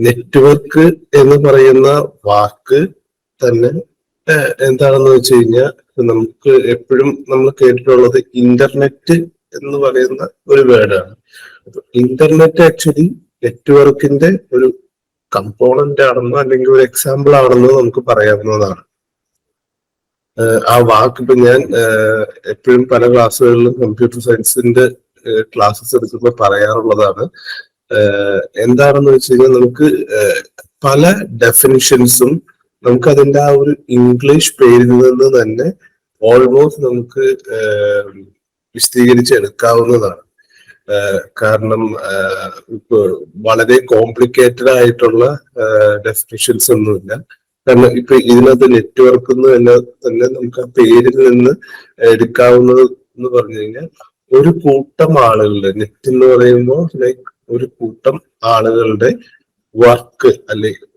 Network എന്ന് പറയുന്ന വാക്ക് തന്നെ എന്താണെന്ന് വെച്ച് കഴിഞ്ഞാൽ നമുക്ക് എപ്പോഴും നമ്മൾ കേട്ടിട്ടുള്ളത് ഇന്റർനെറ്റ് എന്ന് പറയുന്ന ഒരു വേർഡാണ്. ഇന്റർനെറ്റ് ആക്ച്വലി നെറ്റ്വർക്കിന്റെ ഒരു കമ്പോണന്റ് ആണെന്നോ അല്ലെങ്കിൽ ഒരു എക്സാമ്പിൾ ആണെന്നോ നമുക്ക് പറയാവുന്നതാണ്. ആ വാക്ക് ഇപ്പൊ ഞാൻ എപ്പോഴും പല ക്ലാസ്സുകളിലും കമ്പ്യൂട്ടർ സയൻസിന്റെ ക്ലാസ്സസ് എടുക്കുമ്പോൾ പറയാറുള്ളതാണ്. എന്താണെന്ന് വെച്ച് കഴിഞ്ഞാൽ നമുക്ക് പല ഡെഫിനിഷൻസും നമുക്ക് അതിന്റെ ആ ഒരു ഇംഗ്ലീഷ് പേരിൽ നിന്ന് തന്നെ ഓൾമോസ്റ്റ് നമുക്ക് വിശദീകരിച്ചെടുക്കാവുന്നതാണ്. കാരണം ഇപ്പൊ വളരെ കോംപ്ലിക്കേറ്റഡ് ആയിട്ടുള്ള ഡെഫിനിഷൻസ് ഒന്നുമില്ല. കാരണം ഇപ്പൊ ഇതിനകത്ത് നെറ്റ്വർക്ക് തന്നെ നമുക്ക് ആ പേരിൽ നിന്ന് എടുക്കാവുന്നത് എന്ന് പറഞ്ഞു കഴിഞ്ഞാൽ ഒരു കൂട്ടം ആളുകളുടെ, നെറ്റ് എന്ന് പറയുമ്പോൾ ലൈക്ക് ഒരു കൂട്ടം ആളുകളുടെ വർക്ക് അല്ലെങ്കിൽ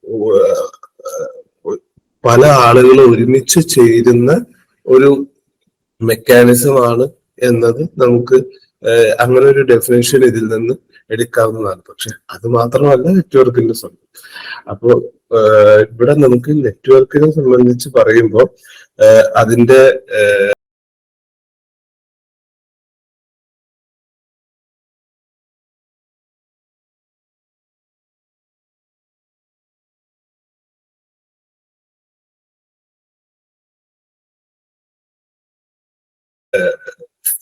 പല ആളുകൾ ഒരുമിച്ച് ചേരുന്ന ഒരു മെക്കാനിസം ആണ് എന്നത് നമുക്ക് അങ്ങനെ ഒരു ഡെഫിനേഷൻ ഇതിൽ നിന്ന് എടുക്കാവുന്നതാണ്. പക്ഷെ അത് മാത്രമല്ല നെറ്റ്വർക്കിന്റെ സംബന്ധം. അപ്പോ ഇവിടെ നമുക്ക് നെറ്റ്വർക്കിനെ സംബന്ധിച്ച് പറയുമ്പോൾ അതിന്റെ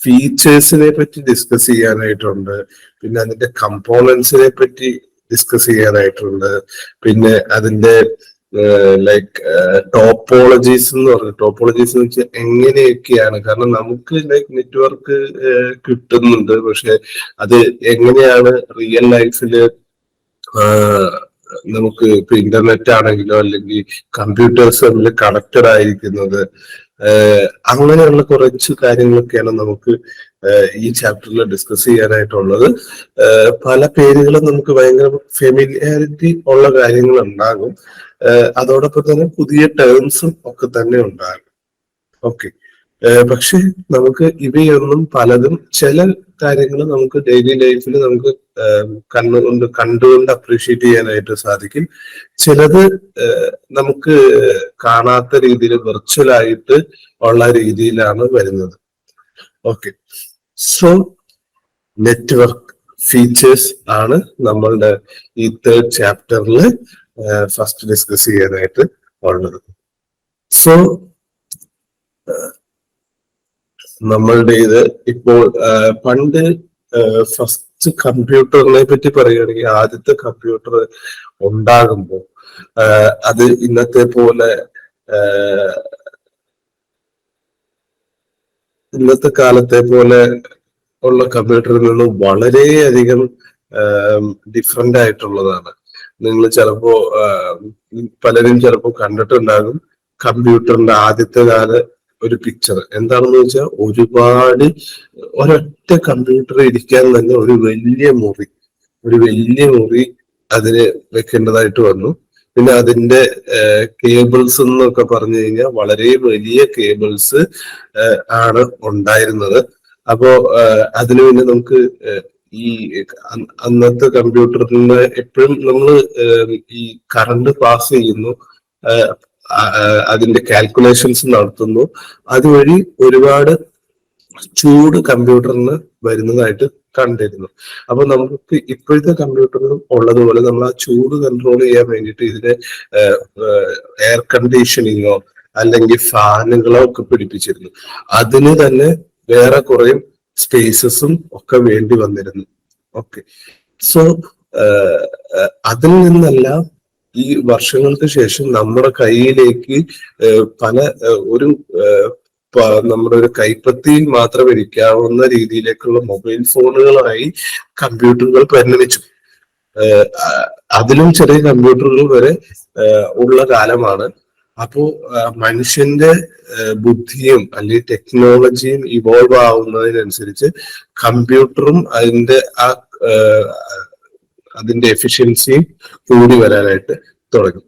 ഫീച്ചേഴ്സിനെ പറ്റി ഡിസ്കസ് ചെയ്യാനായിട്ടുണ്ട്, പിന്നെ അതിന്റെ കമ്പോണൻസിനെ പറ്റി ഡിസ്കസ് ചെയ്യാനായിട്ടുണ്ട്, പിന്നെ അതിന്റെ ലൈക്ക് ടോപ്പോളജീസ് എന്ന് പറഞ്ഞു. ടോപ്പോളജീസ് എന്ന് വെച്ചാൽ എങ്ങനെയൊക്കെയാണ്, കാരണം നമുക്ക് ലൈക്ക് നെറ്റ്വർക്ക് കിട്ടുന്നുണ്ട്, പക്ഷെ അത് എങ്ങനെയാണ് റിയൽ ലൈഫില് നമുക്ക് ഇപ്പൊ ഇന്റർനെറ്റ് ആണെങ്കിലോ അല്ലെങ്കിൽ കമ്പ്യൂട്ടേഴ്സ് തമ്മിൽ കണക്റ്റഡ് ആയിരിക്കുന്നത്, അങ്ങനെയുള്ള കുറച്ച് കാര്യങ്ങളൊക്കെയാണ് നമുക്ക് ഈ ചാപ്റ്ററിൽ ഡിസ്കസ് ചെയ്യാനായിട്ടുള്ളത്. പല പേരുകളും നമുക്ക് ഭയങ്കര ഫെമിലിയാരിറ്റി ഉള്ള കാര്യങ്ങൾ ഉണ്ടാകും, അതോടൊപ്പം തന്നെ പുതിയ ടേംസും ഒക്കെ തന്നെ ഉണ്ടാകും. ഓക്കെ, പക്ഷെ നമുക്ക് ഇവയൊന്നും പലതും ചില കാര്യങ്ങൾ നമുക്ക് ഡെയിലി ലൈഫിൽ നമുക്ക് കണ്ടുകൊണ്ട് അപ്രീഷിയേറ്റ് ചെയ്യാനായിട്ട് സാധിക്കും. ചിലത് നമുക്ക് കാണാത്ത രീതിയിൽ വെർച്വൽ ആയിട്ട് ഉള്ള രീതിയിലാണ് വരുന്നത്. ഓക്കെ, സോ നെറ്റ്വർക്ക് ഫീച്ചേഴ്സ് ആണ് നമ്മളുടെ ഈ 3rd ചാപ്റ്ററിൽ ഫസ്റ്റ് ഡിസ്കസ് ചെയ്യാനായിട്ട് ഉള്ളത്. സോ നമ്മളുടെ ഇത് ഇപ്പോൾ പണ്ട് ഫസ്റ്റ് കമ്പ്യൂട്ടറിനെ പറ്റി പറയുകയാണെങ്കിൽ ആദ്യത്തെ കമ്പ്യൂട്ടർ ഉണ്ടാകുമ്പോൾ അത് ഇന്നത്തെ കാലത്തെ പോലെ ഉള്ള കമ്പ്യൂട്ടറിൽ നിന്ന് വളരെയധികം ഡിഫറെന്റ് ആയിട്ടുള്ളതാണ്. നിങ്ങൾ ചിലപ്പോ പലരും ചിലപ്പോ കണ്ടിട്ടുണ്ടാകും കമ്പ്യൂട്ടറിന്റെ ആദ്യത്തെ കാല ഒരു പിക്ചർ. എന്താണെന്ന് വെച്ചാൽ ഒരുപാട് ഒരൊറ്റ കമ്പ്യൂട്ടർ ഇരിക്കാൻ തന്നെ ഒരു വലിയ മുറി അതിന് വെക്കേണ്ടതായിട്ട് വന്നു. പിന്നെ അതിന്റെ കേബിൾസ് എന്നൊക്കെ പറഞ്ഞു കഴിഞ്ഞാൽ വളരെ വലിയ കേബിൾസ് ആണ് ഉണ്ടായിരുന്നത്. അപ്പോ അതിന് പിന്നെ നമുക്ക് ഈ അന്നത്തെ കമ്പ്യൂട്ടറിന് എപ്പോഴും നമ്മൾ ഈ കറണ്ട് പാസ് ചെയ്യുന്നു, അതിന്റെ കാൽക്കുലേഷൻസ് നടത്തുന്നു, അതുവഴി ഒരുപാട് ചൂട് കമ്പ്യൂട്ടറിന് വരുന്നതായിട്ട് കണ്ടിരുന്നു. അപ്പൊ നമുക്ക് ഇപ്പോഴത്തെ കമ്പ്യൂട്ടറിൽ ഉള്ളതുപോലെ നമ്മൾ ആ ചൂട് കൺട്രോൾ ചെയ്യാൻ വേണ്ടിയിട്ട് ഇതിന് എയർ കണ്ടീഷനിങ്ങോ അല്ലെങ്കിൽ ഫാനുകളോ ഒക്കെ പിടിപ്പിച്ചിരുന്നു. അതിന് തന്നെ വേറെ കുറെ സ്പേസസും ഒക്കെ വേണ്ടി വന്നിരുന്നു. ഓക്കെ, സോ അതിൽ നിന്നെല്ലാം ഈ വർഷങ്ങൾക്ക് ശേഷം നമ്മുടെ കയ്യിലേക്ക് നമ്മുടെ ഒരു കൈപ്പത്തിയിൽ മാത്രം ഇരിക്കാവുന്ന രീതിയിലേക്കുള്ള മൊബൈൽ ഫോണുകളായി കമ്പ്യൂട്ടറുകൾ പരിണമിച്ചു. അതിലും ചെറിയ കമ്പ്യൂട്ടറുകൾ വരെ ഉള്ള കാലമാണ്. അപ്പോ മനുഷ്യന്റെ ബുദ്ധിയും അല്ലെങ്കിൽ ടെക്നോളജിയും ഇവോൾവ് ആവുന്നതിനനുസരിച്ച് കമ്പ്യൂട്ടറും അതിന്റെ എഫിഷ്യൻസിയും കൂടി വരാനായിട്ട് തുടങ്ങി.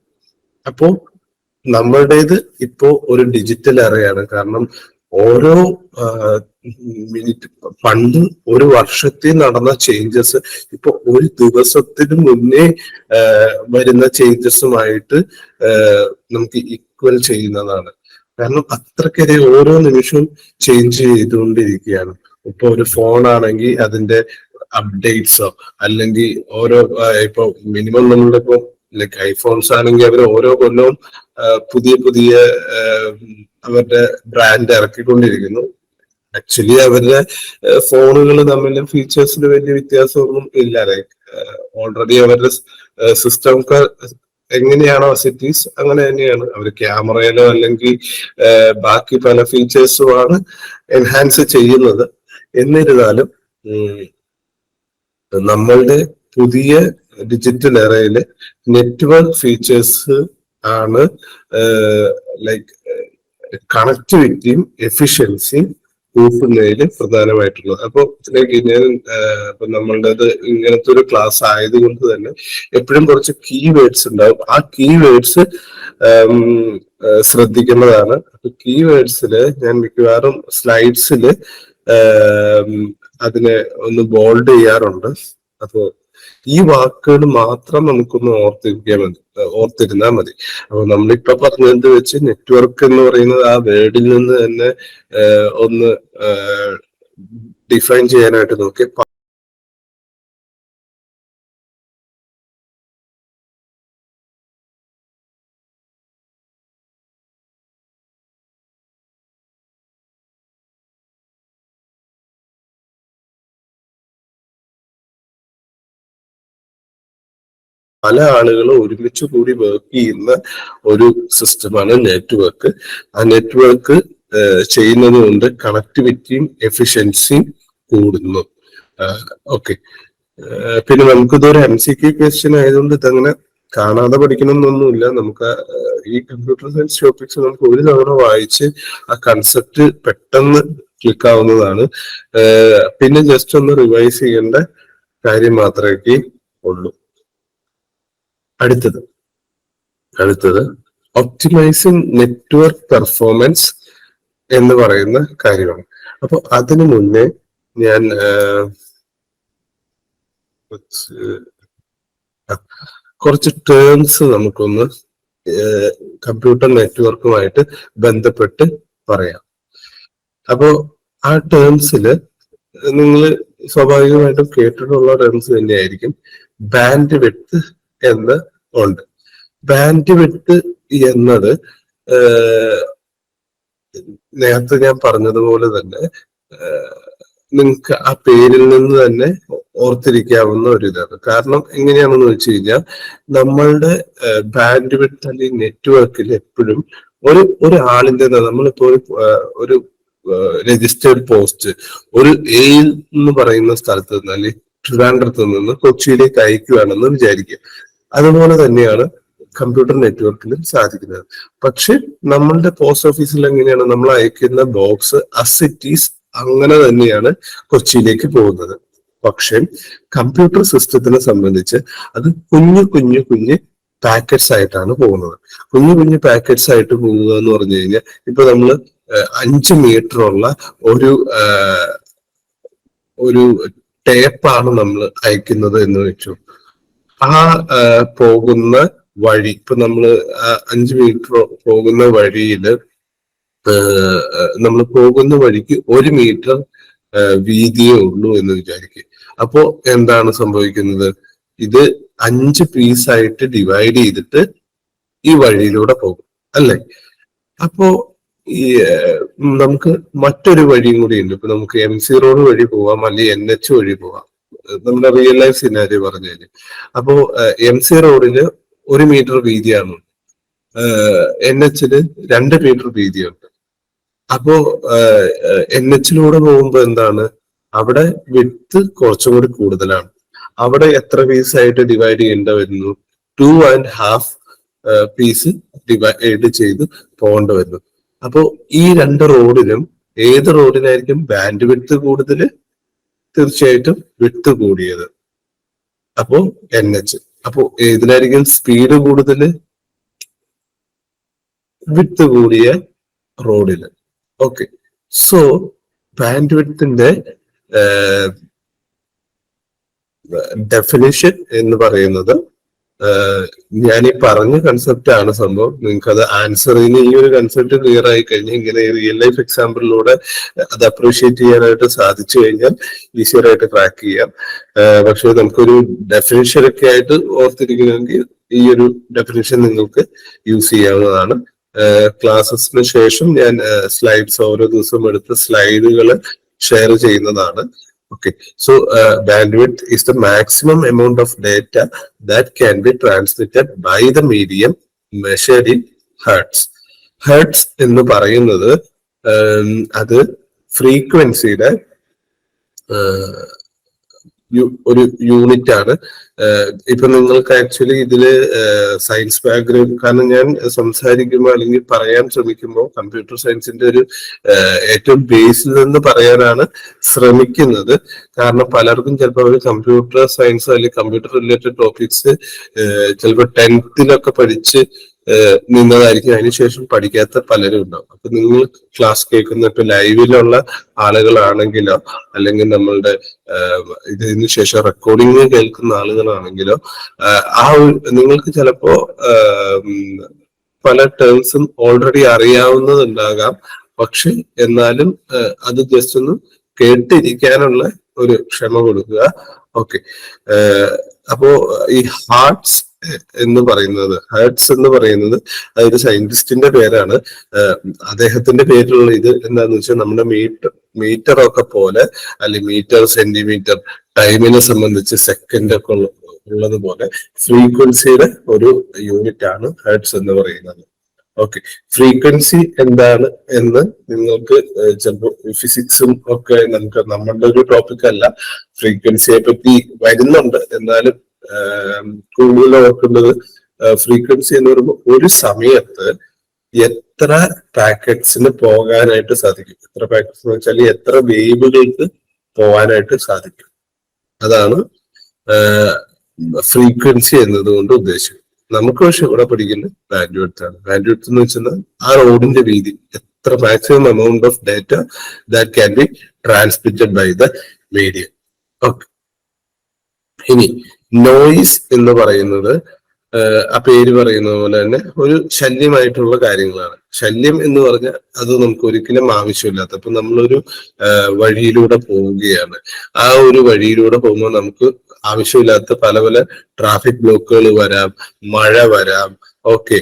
അപ്പോ നമ്മളുടേത് ഇപ്പോ ഒരു ഡിജിറ്റൽ എറയാണ്. കാരണം ഓരോ മിനിറ്റ്, പണ്ട് ഒരു വർഷത്തിൽ നടന്ന ചേഞ്ചസ് ഇപ്പൊ ഒരു ദിവസത്തിന് മുന്നേ വരുന്ന ചേഞ്ചസുമായിട്ട് നമുക്ക് ഈക്വൽ ചെയ്യുന്നതാണ്. കാരണം അത്രയ്ക്കധികം ഓരോ നിമിഷവും ചേഞ്ച് ചെയ്തുകൊണ്ടിരിക്കുകയാണ്. ഇപ്പൊ ഒരു ഫോൺ ആണെങ്കിൽ അതിന്റെ അപ്ഡേറ്റ്സോ അല്ലെങ്കിൽ ഓരോ ഇപ്പൊ മിനിമം നമ്മളിപ്പോ ലൈക്ക് ഐഫോൺസ് ആണെങ്കിൽ അവർ ഓരോ കൊല്ലവും പുതിയ പുതിയ അവരുടെ ബ്രാൻഡ് ഇറക്കിക്കൊണ്ടിരിക്കുന്നു. ആക്ച്വലി അവരുടെ ഫോണുകൾ തമ്മിൽ ഫീച്ചേഴ്സിൽ വലിയ വ്യത്യാസമൊന്നും ഇല്ല. ലൈക്ക് ഓൾറെഡി അവരുടെ സിസ്റ്റം എങ്ങനെയാണോ സിറ്റീസ് അങ്ങനെ തന്നെയാണ്. അവർ ക്യാമറയിലോ അല്ലെങ്കിൽ ബാക്കി പല ഫീച്ചേഴ്സുമാണ് എൻഹാൻസ് ചെയ്യുന്നത്. എന്നിരുന്നാലും നമ്മളുടെ പുതിയ ഡിജിറ്റൽ എറയില് നെറ്റ്വർക്ക് ഫീച്ചേഴ്സ് ആണ് ലൈക്ക് കണക്ടിവിറ്റിയും എഫിഷ്യൻസിയും കൂട്ടുന്നതിൽ പ്രധാനമായിട്ടുള്ളത്. അപ്പൊ ലൈക്ക് ഞാൻ ഇപ്പൊ നമ്മളുടേത് ഇങ്ങനത്തെ ഒരു ക്ലാസ് ആയതുകൊണ്ട് തന്നെ എപ്പോഴും കുറച്ച് കീവേഡ്സ് ഉണ്ടാവും. ആ കീവേഡ്സ് ശ്രദ്ധിക്കേണ്ടതാണ്. അപ്പൊ കീവേഡ്സില് ഞാൻ മിക്കവാറും സ്ലൈഡ്സില് അതിനെ ഒന്ന് ബോൾഡ് ചെയ്യാറുണ്ട്. അപ്പോ ഈ വാക്കുകൾ മാത്രം നമുക്കൊന്ന് ഓർത്തിരുന്നാൽ മതി. അപ്പൊ നമ്മളിപ്പോ പറഞ്ഞത് വെച്ച് നെറ്റ്വർക്ക് എന്ന് പറയുന്നത് ആ വേർഡിൽ നിന്ന് തന്നെ ഒന്ന് ഡിഫൈൻ ചെയ്യാനായിട്ട് നോക്കി. പല ആളുകളും ഒരുമിച്ച് കൂടി വർക്ക് ചെയ്യുന്ന ഒരു സിസ്റ്റമാണ് നെറ്റ്വർക്ക്. ആ നെറ്റ്വർക്ക് ചെയ്യുന്നത് കൊണ്ട് കണക്ടിവിറ്റിയും എഫിഷ്യൻസിയും കൂടുന്നു. ഓക്കെ, പിന്നെ നമുക്കിതൊരു MCQ ക്വസ്റ്റ്യൻ ആയതുകൊണ്ട് ഇതങ്ങനെ കാണാതെ പഠിക്കണമെന്നൊന്നുമില്ല. നമുക്ക് ഈ കമ്പ്യൂട്ടർ സയൻസ് ടോപ്പിക്സ് നമുക്ക് ഒരു തവണ വായിച്ച് ആ കൺസെപ്റ്റ് പെട്ടെന്ന് ക്ലിക്ക് ആവുന്നതാണ്. പിന്നെ ജസ്റ്റ് ഒന്ന് റിവൈസ് ചെയ്യേണ്ട കാര്യം മാത്രമേ ഉള്ളൂ. അടുത്തത് ഒപ്റ്റിമൈസിങ് നെറ്റ്വർക്ക് പെർഫോമൻസ് എന്ന് പറയുന്ന കാര്യമാണ്. അപ്പൊ അതിനു മുന്നേ ഞാൻ കുറച്ച് ടേംസ് നമുക്കൊന്ന് കമ്പ്യൂട്ടർ നെറ്റ്വർക്കുമായിട്ട് ബന്ധപ്പെട്ട് പറയാം. അപ്പോ ആ ടേംസിൽ നിങ്ങൾ സ്വാഭാവികമായിട്ടും കേട്ടിട്ടുള്ള ടേംസ് തന്നെയായിരിക്കും. ബാൻഡ് വിഡ്ത്ത് എന്ന് ഉണ്ട്. ബാൻഡ് വിഡ്ത്ത് എന്നത് നേരത്തെ ഞാൻ പറഞ്ഞതുപോലെ തന്നെ നിങ്ങൾക്ക് ആ പേരിൽ നിന്ന് തന്നെ ഓർത്തിരിക്കാവുന്ന ഒരു ഇതാണ്. കാരണം എങ്ങനെയാണെന്ന് വെച്ച് കഴിഞ്ഞാൽ നമ്മളുടെ ബാൻഡ് വിഡ്ത്ത് അല്ലെങ്കിൽ നെറ്റ്വർക്കിൽ എപ്പോഴും ഒരാളിന്റെ നമ്മളിപ്പോ ഒരു രജിസ്റ്റേർഡ് പോസ്റ്റ് ഒരു എയിൽ എന്ന് പറയുന്ന സ്ഥലത്ത് നിന്ന് അല്ലെങ്കിൽ ട്രിവാൻഡ്രത്ത് നിന്ന് കൊച്ചിയിലേക്ക് അയക്കുകയാണെന്ന് വിചാരിക്കുക. അതുപോലെ തന്നെയാണ് കമ്പ്യൂട്ടർ നെറ്റ്വർക്കിലും സാധിക്കുന്നത്. പക്ഷെ നമ്മളുടെ പോസ്റ്റ് ഓഫീസിൽ എങ്ങനെയാണ് നമ്മൾ അയക്കുന്ന ബോക്സ് അസിറ്റീസ് അങ്ങനെ തന്നെയാണ് കൊച്ചിയിലേക്ക് പോകുന്നത്. പക്ഷെ കമ്പ്യൂട്ടർ സിസ്റ്റത്തിനെ സംബന്ധിച്ച് അത് കുഞ്ഞു പാക്കറ്റ്സ് ആയിട്ടാണ് പോകുന്നത്. കുഞ്ഞു പാക്കറ്റ്സ് ആയിട്ട് പോകുക എന്ന് പറഞ്ഞു കഴിഞ്ഞാൽ ഇപ്പൊ നമ്മള് 5 മീറ്ററുള്ള ഒരു ടേപ്പാണ് നമ്മൾ അയക്കുന്നത് എന്ന് വെച്ചു. ആ പോകുന്ന വഴി ഇപ്പൊ നമ്മള് 5 മീറ്റർ പോകുന്ന വഴിയില് നമ്മൾ പോകുന്ന വഴിക്ക് 1 മീറ്റർ വീതിയേ ഉള്ളൂ എന്ന് വിചാരിക്കുക. അപ്പോ എന്താണ് സംഭവിക്കുന്നത്? ഇത് 5 പീസായിട്ട് ഡിവൈഡ് ചെയ്തിട്ട് ഈ വഴിയിലൂടെ പോകും അല്ലെ? അപ്പോ ഈ നമുക്ക് മറ്റൊരു വഴിയും കൂടി ഉണ്ട്. ഇപ്പൊ നമുക്ക് MC റോഡ് വഴി പോവാം, അല്ലെങ്കിൽ NH വഴി പോവാം. നമ്മുടെ റിയൽ ലൈഫ് സിനാരി പറഞ്ഞാല് അപ്പോ MC റോഡിന് 1 മീറ്റർ വീതിയാണ്, NHല് 2 മീറ്റർ വീതിയുണ്ട്. അപ്പോ NHലൂടെ പോകുമ്പോ എന്താണ്, അവിടെ വിഡ്ത്ത് കുറച്ചും കൂടി കൂടുതലാണ്. അവിടെ എത്ര പീസായിട്ട് ഡിവൈഡ് ചെയ്യേണ്ട വരുന്നു? 2.5 പീസ് ഡിവൈഡ് ചെയ്ത് പോകേണ്ട വരുന്നു. അപ്പോ ഈ 2 റോഡിലും ഏത് റോഡിനായിരിക്കും ബാൻഡ് വിഡ്ത്ത് കൂടുതൽ? തീർച്ചയായിട്ടും വിഡ്ത്ത് കൂടിയത്. അപ്പോ NH. അപ്പോ ഏതിനായിരിക്കും സ്പീഡ് കൂടുതൽ? വിഡ്ത്ത് കൂടിയ റോഡില്. ഓക്കെ, സോ ബാൻഡ് വിഡ്ത്തിന്റെ ഡെഫിനിഷൻ എന്ന് പറയുന്നത് ഞാൻ ഈ പറഞ്ഞ കൺസെപ്റ്റ് ആണ് സംഭവം. നിങ്ങൾക്ക് അത് ആൻസറിന് ഈ ഒരു കൺസെപ്റ്റ് ക്ലിയർ ആയി കഴിഞ്ഞാൽ ഇങ്ങനെ റിയൽ ലൈഫ് എക്സാമ്പിളിലൂടെ അത് അപ്രീഷിയേറ്റ് ചെയ്യാനായിട്ട് സാധിച്ചു കഴിഞ്ഞാൽ ഈസിയർ ആയിട്ട് ക്രാക്ക് ചെയ്യാം. പക്ഷെ നമുക്കൊരു ഡെഫിനിഷൻ ഒക്കെ ആയിട്ട് ഓർത്തിരിക്കണമെങ്കിൽ ഈ ഒരു ഡെഫിനിഷൻ നിങ്ങൾക്ക് യൂസ് ചെയ്യാവുന്നതാണ്. ക്ലാസ്സസിന് ശേഷം ഞാൻ സ്ലൈഡ്സ് ഓരോ ദിവസവും എടുത്ത് സ്ലൈഡുകൾ ഷെയർ ചെയ്യുന്നതാണ്. Okay, so bandwidth is the maximum amount of data that can be transmitted by the medium measured in hertz. Hertz എന്ന് പറയുന്നത് അത് ഫ്രീക്വൻസിയുടെ ഒരു യൂണിറ്റ് ആണ്. ഇപ്പൊ നിങ്ങൾക്ക് ആക്ച്വലി ഇതില് സയൻസ് ബാക്ക്ഗ്രൗണ്ട്, കാരണം ഞാൻ സംസാരിക്കുമ്പോൾ അല്ലെങ്കിൽ പറയാൻ ശ്രമിക്കുമ്പോൾ കമ്പ്യൂട്ടർ സയൻസിന്റെ ഒരു ഏറ്റവും ബേസിൽ നിന്ന് പറയാനാണ് ശ്രമിക്കുന്നത്. കാരണം പലർക്കും ചിലപ്പോൾ അവർ കമ്പ്യൂട്ടർ സയൻസ് അല്ലെങ്കിൽ കമ്പ്യൂട്ടർ റിലേറ്റഡ് ടോപ്പിക്സ് ചിലപ്പോൾ 10th പഠിച്ച് നിന്നതായിരിക്കും, അതിനുശേഷം പഠിക്കാത്ത പലരും ഉണ്ടാവും. അപ്പൊ നിങ്ങൾ ക്ലാസ് കേൾക്കുന്ന ഇപ്പൊ ലൈവിലുള്ള ആളുകളാണെങ്കിലോ അല്ലെങ്കിൽ നമ്മളുടെ ഇതിന് ശേഷം റെക്കോർഡിംഗ് കേൾക്കുന്ന ആളുകളാണെങ്കിലോ നിങ്ങൾക്ക് ചിലപ്പോ പല ടേംസും ഓൾറെഡി അറിയാവുന്നതുണ്ടാകാം. പക്ഷെ എന്നാലും അത് ജസ്റ്റ് ഒന്ന് കേട്ടിരിക്കാനുള്ള ഒരു ക്ഷമ കൊടുക്കുക. ഓക്കെ, അപ്പോ ഈ ഹാർട്സ് എന്ന് പറയുന്നത് അതൊരു സയന്റിസ്റ്റിന്റെ പേരാണ്. അദ്ദേഹത്തിന്റെ പേരിലുള്ള ഇത് എന്താന്ന് വെച്ചാൽ നമ്മുടെ മീറ്റർ ഒക്കെ പോലെ, അല്ലെങ്കിൽ മീറ്റർ, സെന്റിമീറ്റർ, ടൈമിനെ സംബന്ധിച്ച് സെക്കൻഡ് ഒക്കെ ഉള്ളതുപോലെ ഫ്രീക്വൻസിയുടെ ഒരു യൂണിറ്റ് ആണ് ഹെർട്സ് എന്ന് പറയുന്നത്. ഓക്കെ, ഫ്രീക്വൻസി എന്താണ് എന്ന് നിങ്ങൾക്ക് ചിലപ്പോൾ ഫിസിക്സും ഒക്കെ നമ്മളുടെ ഒരു ടോപ്പിക് അല്ല, ഫ്രീക്വൻസിയെ പറ്റി വരുന്നുണ്ട്. എന്നാലും കൂടുതൽ ഓർക്കേണ്ടത് ഫ്രീക്വൻസി എന്ന് പറയുമ്പോൾ ഒരു സമയത്ത് എത്ര പാക്കറ്റ്സിന് പോകാനായിട്ട് സാധിക്കും. എത്ര പാക്കറ്റ്സ് എന്ന് വെച്ചാൽ എത്ര വേവുകൾക്ക് പോകാനായിട്ട് സാധിക്കും. അതാണ് ഫ്രീക്വൻസി എന്നതുകൊണ്ട് ഉദ്ദേശിക്കുന്നത്. നമുക്ക് പക്ഷെ ഇവിടെ പഠിക്കുന്നത് ബാൻഡ് വിഡ്ത്ത് ആണ്. ബാൻഡ് വിഡ്ത്ത് എന്ന് വെച്ചാൽ ആ റോഡിന്റെ വീതി, എത്ര maximum amount of data that can be transmitted by the medium. Okay, ഇനി നോയിസ് എന്ന് പറയുന്നത് ആ പേര് പറയുന്ന പോലെ തന്നെ ഒരു ശല്യമായിട്ടുള്ള കാര്യങ്ങളാണ്. ശല്യം എന്ന് പറഞ്ഞാൽ അത് നമുക്ക് ഒരിക്കലും ആവശ്യമില്ലാത്ത, അപ്പൊ നമ്മളൊരു വഴിയിലൂടെ പോവുകയാണ്, ആ ഒരു വഴിയിലൂടെ പോകുമ്പോൾ നമുക്ക് ആവശ്യമില്ലാത്ത പല പല ട്രാഫിക് ബ്ലോക്കുകൾ വരാം, മഴ വരാം. ഓക്കെ,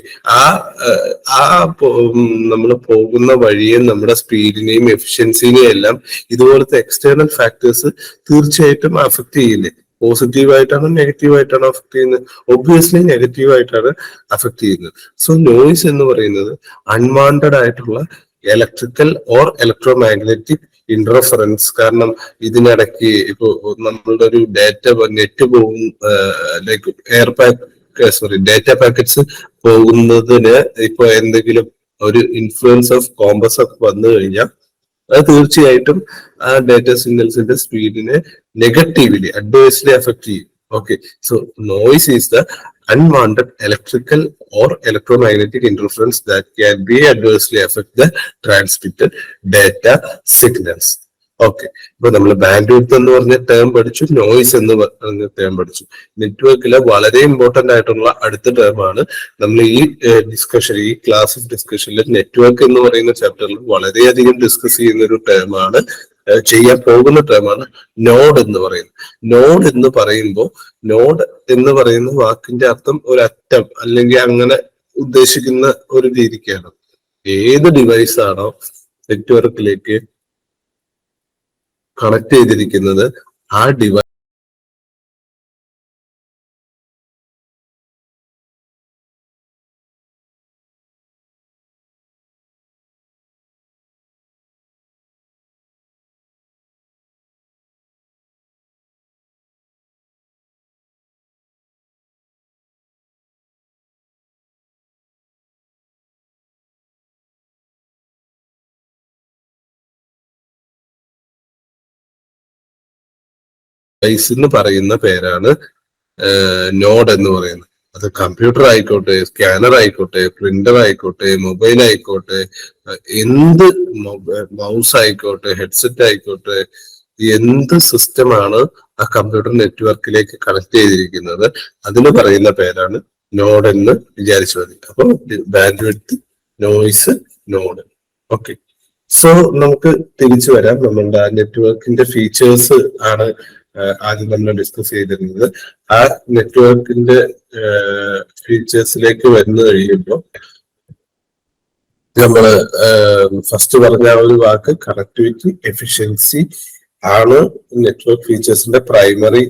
നമ്മൾ പോകുന്ന വഴിയെ നമ്മുടെ സ്പീഡിനെയും എഫിഷ്യൻസിനെയും എല്ലാം ഇതുപോലത്തെ എക്സ്റ്റേണൽ ഫാക്ടേഴ്സ് തീർച്ചയായിട്ടും അഫക്ട് ചെയ്യില്ലേ? പോസിറ്റീവായിട്ടാണോ നെഗറ്റീവായിട്ടാണോ അഫക്ട് ചെയ്യുന്നത്? ഒബ്വിയസ്ലി നെഗറ്റീവായിട്ടാണ് അഫക്ട് ചെയ്യുന്നത്. സോ നോയിസ് എന്ന് പറയുന്നത് അൺവാണ്ടഡ് ആയിട്ടുള്ള electrical or electro magnetic interference. കാരണം ഇതിനിടയ്ക്ക് ഇപ്പൊ നമ്മളുടെ ഒരു നെറ്റ് പോകും, ലൈക്ക് ഡാറ്റ പാക്കറ്റ്സ് പോകുന്നതിന് ഇപ്പൊ എന്തെങ്കിലും ഒരു ഇൻഫ്ലുവൻസ് ഓഫ് കോമ്പസ് ഒക്കെ വന്നു കഴിഞ്ഞാൽ അത് തീർച്ചയായിട്ടും ആ ഡാറ്റ സിഗ്നൽസിന്റെ സ്പീഡിനെ നെഗറ്റീവ്ലി, അഡ്വേഴ്സ്ലി അഫക്ട് ചെയ്യും. Okay, so noise is the unwanted electrical or electromagnetic interference that can be adversely affect the transmitted data signals. Okay, ഇപ്പൊ നമ്മൾ ബാൻഡ് വിഡ്ത്ത് എന്ന് പറഞ്ഞ ടേം പഠിച്ചു, നോയിസ് എന്ന് പറഞ്ഞ ടേം പഠിച്ചു. നെറ്റ്വർക്കിലെ വളരെ ഇമ്പോർട്ടന്റ് ആയിട്ടുള്ള അടുത്ത ടേമാണ് നമ്മൾ ഈ ഡിസ്കഷൻ, ഈ ക്ലാസ് ഓഫ് ഡിസ്കഷനിൽ നെറ്റ്വർക്ക് എന്ന് പറയുന്ന ചാപ്റ്ററിൽ വളരെയധികം ഡിസ്കസ് ചെയ്യുന്ന ഒരു ടേമാണ്, ചെയ്യാൻ പോകുന്ന ടേമാണ് നോഡ് എന്ന് പറയുന്നത്. നോഡ് എന്ന് പറയുമ്പോൾ, നോഡ് എന്ന് പറയുന്ന വാക്കിന്റെ അർത്ഥം ഒരു അറ്റം അല്ലെങ്കിൽ അങ്ങനെ ഉദ്ദേശിക്കുന്ന ഒരു രീതിക്കാണ്. ഏത് ഡിവൈസ് ആണോ നെറ്റ്വർക്കിലേക്ക് കണക്ട് ചെയ്തിരിക്കുന്നത് ആ ഡിവൈസ് എന്ന് പറയുന്ന പേരാണ് നോഡ് എന്ന് പറയുന്നത്. അത് കമ്പ്യൂട്ടർ ആയിക്കോട്ടെ, സ്കാനർ ആയിക്കോട്ടെ, പ്രിന്റർ ആയിക്കോട്ടെ, മൊബൈൽ ആയിക്കോട്ടെ, എന്ത് മൗസ് ആയിക്കോട്ടെ, ഹെഡ്സെറ്റ് ആയിക്കോട്ടെ, എന്ത് സിസ്റ്റമാണ് ആ കമ്പ്യൂട്ടർ നെറ്റ്വർക്കിലേക്ക് കണക്ട് ചെയ്തിരിക്കുന്നത് അതിന് പറയുന്ന പേരാണ് നോഡ് എന്ന് വിചാരിച്ചു മതി. അപ്പൊ band width, noise, node. Okay, so നമുക്ക് തിരിച്ചു വരാം. നമ്മളുടെ നെറ്റ്വർക്കിന്റെ ഫീച്ചേഴ്സ് ആണ് ആദ്യം നമ്മൾ ഡിസ്കസ് ചെയ്തിരുന്നത്. ആ നെറ്റ്വർക്കിന്റെ ഫീച്ചേഴ്സിലേക്ക് വന്നു കഴിയുമ്പോൾ നമ്മള് ഫസ്റ്റ് പറഞ്ഞ ഒരു വാക്ക് കണക്ടിവിറ്റി, എഫിഷ്യൻസി ആണ് നെറ്റ്വർക്ക് ഫീച്ചേഴ്സിന്റെ പ്രൈമറി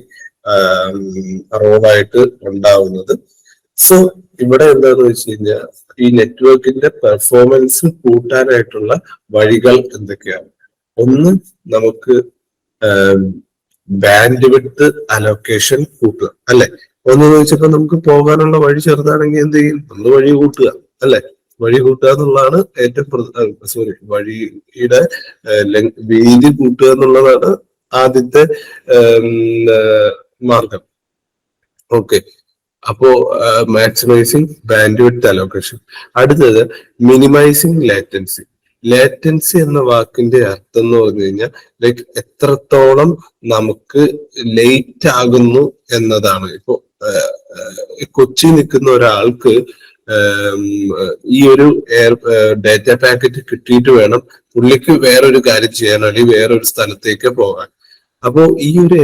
റോളായിട്ട് ഉണ്ടാവുന്നത്. സോ ഇവിടെ എന്താന്ന് വെച്ച് കഴിഞ്ഞാൽ ഈ നെറ്റ്വർക്കിന്റെ പെർഫോമൻസ് കൂട്ടാനായിട്ടുള്ള വഴികൾ എന്തൊക്കെയാണ്? ഒന്ന്, നമുക്ക് ബാൻഡ് വിഡ്ത്ത് അലോക്കേഷൻ കൂട്ടുക, അല്ലെ? ഒന്ന് ചോദിച്ചപ്പോ നമുക്ക് പോകാനുള്ള വഴി ചെറുതാണെങ്കിൽ എന്ത് ചെയ്യും? ഒന്ന് വഴി കൂട്ടുക, അല്ലെ? വഴി കൂട്ടുക എന്നുള്ളതാണ് ഏറ്റവും വഴിയുടെ വീതി കൂട്ടുക എന്നുള്ളതാണ് ആദ്യത്തെ മാർഗം. ഓക്കെ, അപ്പോ മാക്സിമൈസിങ് ബാൻഡ് വിഡ്ത്ത് അലോക്കേഷൻ. അടുത്തത് മിനിമൈസിങ് ലേറ്റൻസി. ലേറ്റൻസി എന്ന വാക്കിന്റെ അർത്ഥം എന്ന് പറഞ്ഞു കഴിഞ്ഞാൽ ലൈക്ക് എത്രത്തോളം നമുക്ക് ലേറ്റ് ആകുന്നു എന്നതാണ്. ഇപ്പോ കൊച്ചി നിൽക്കുന്ന ഒരാൾക്ക് ഈ ഒരു ഡാറ്റ പാക്കറ്റ് കിട്ടിയിട്ട് വേണം പുള്ളിക്ക് വേറൊരു കാര്യം ചെയ്യാൻ, അല്ലെങ്കിൽ വേറൊരു സ്ഥലത്തേക്ക് പോകാൻ. അപ്പോ ഈ ഒരു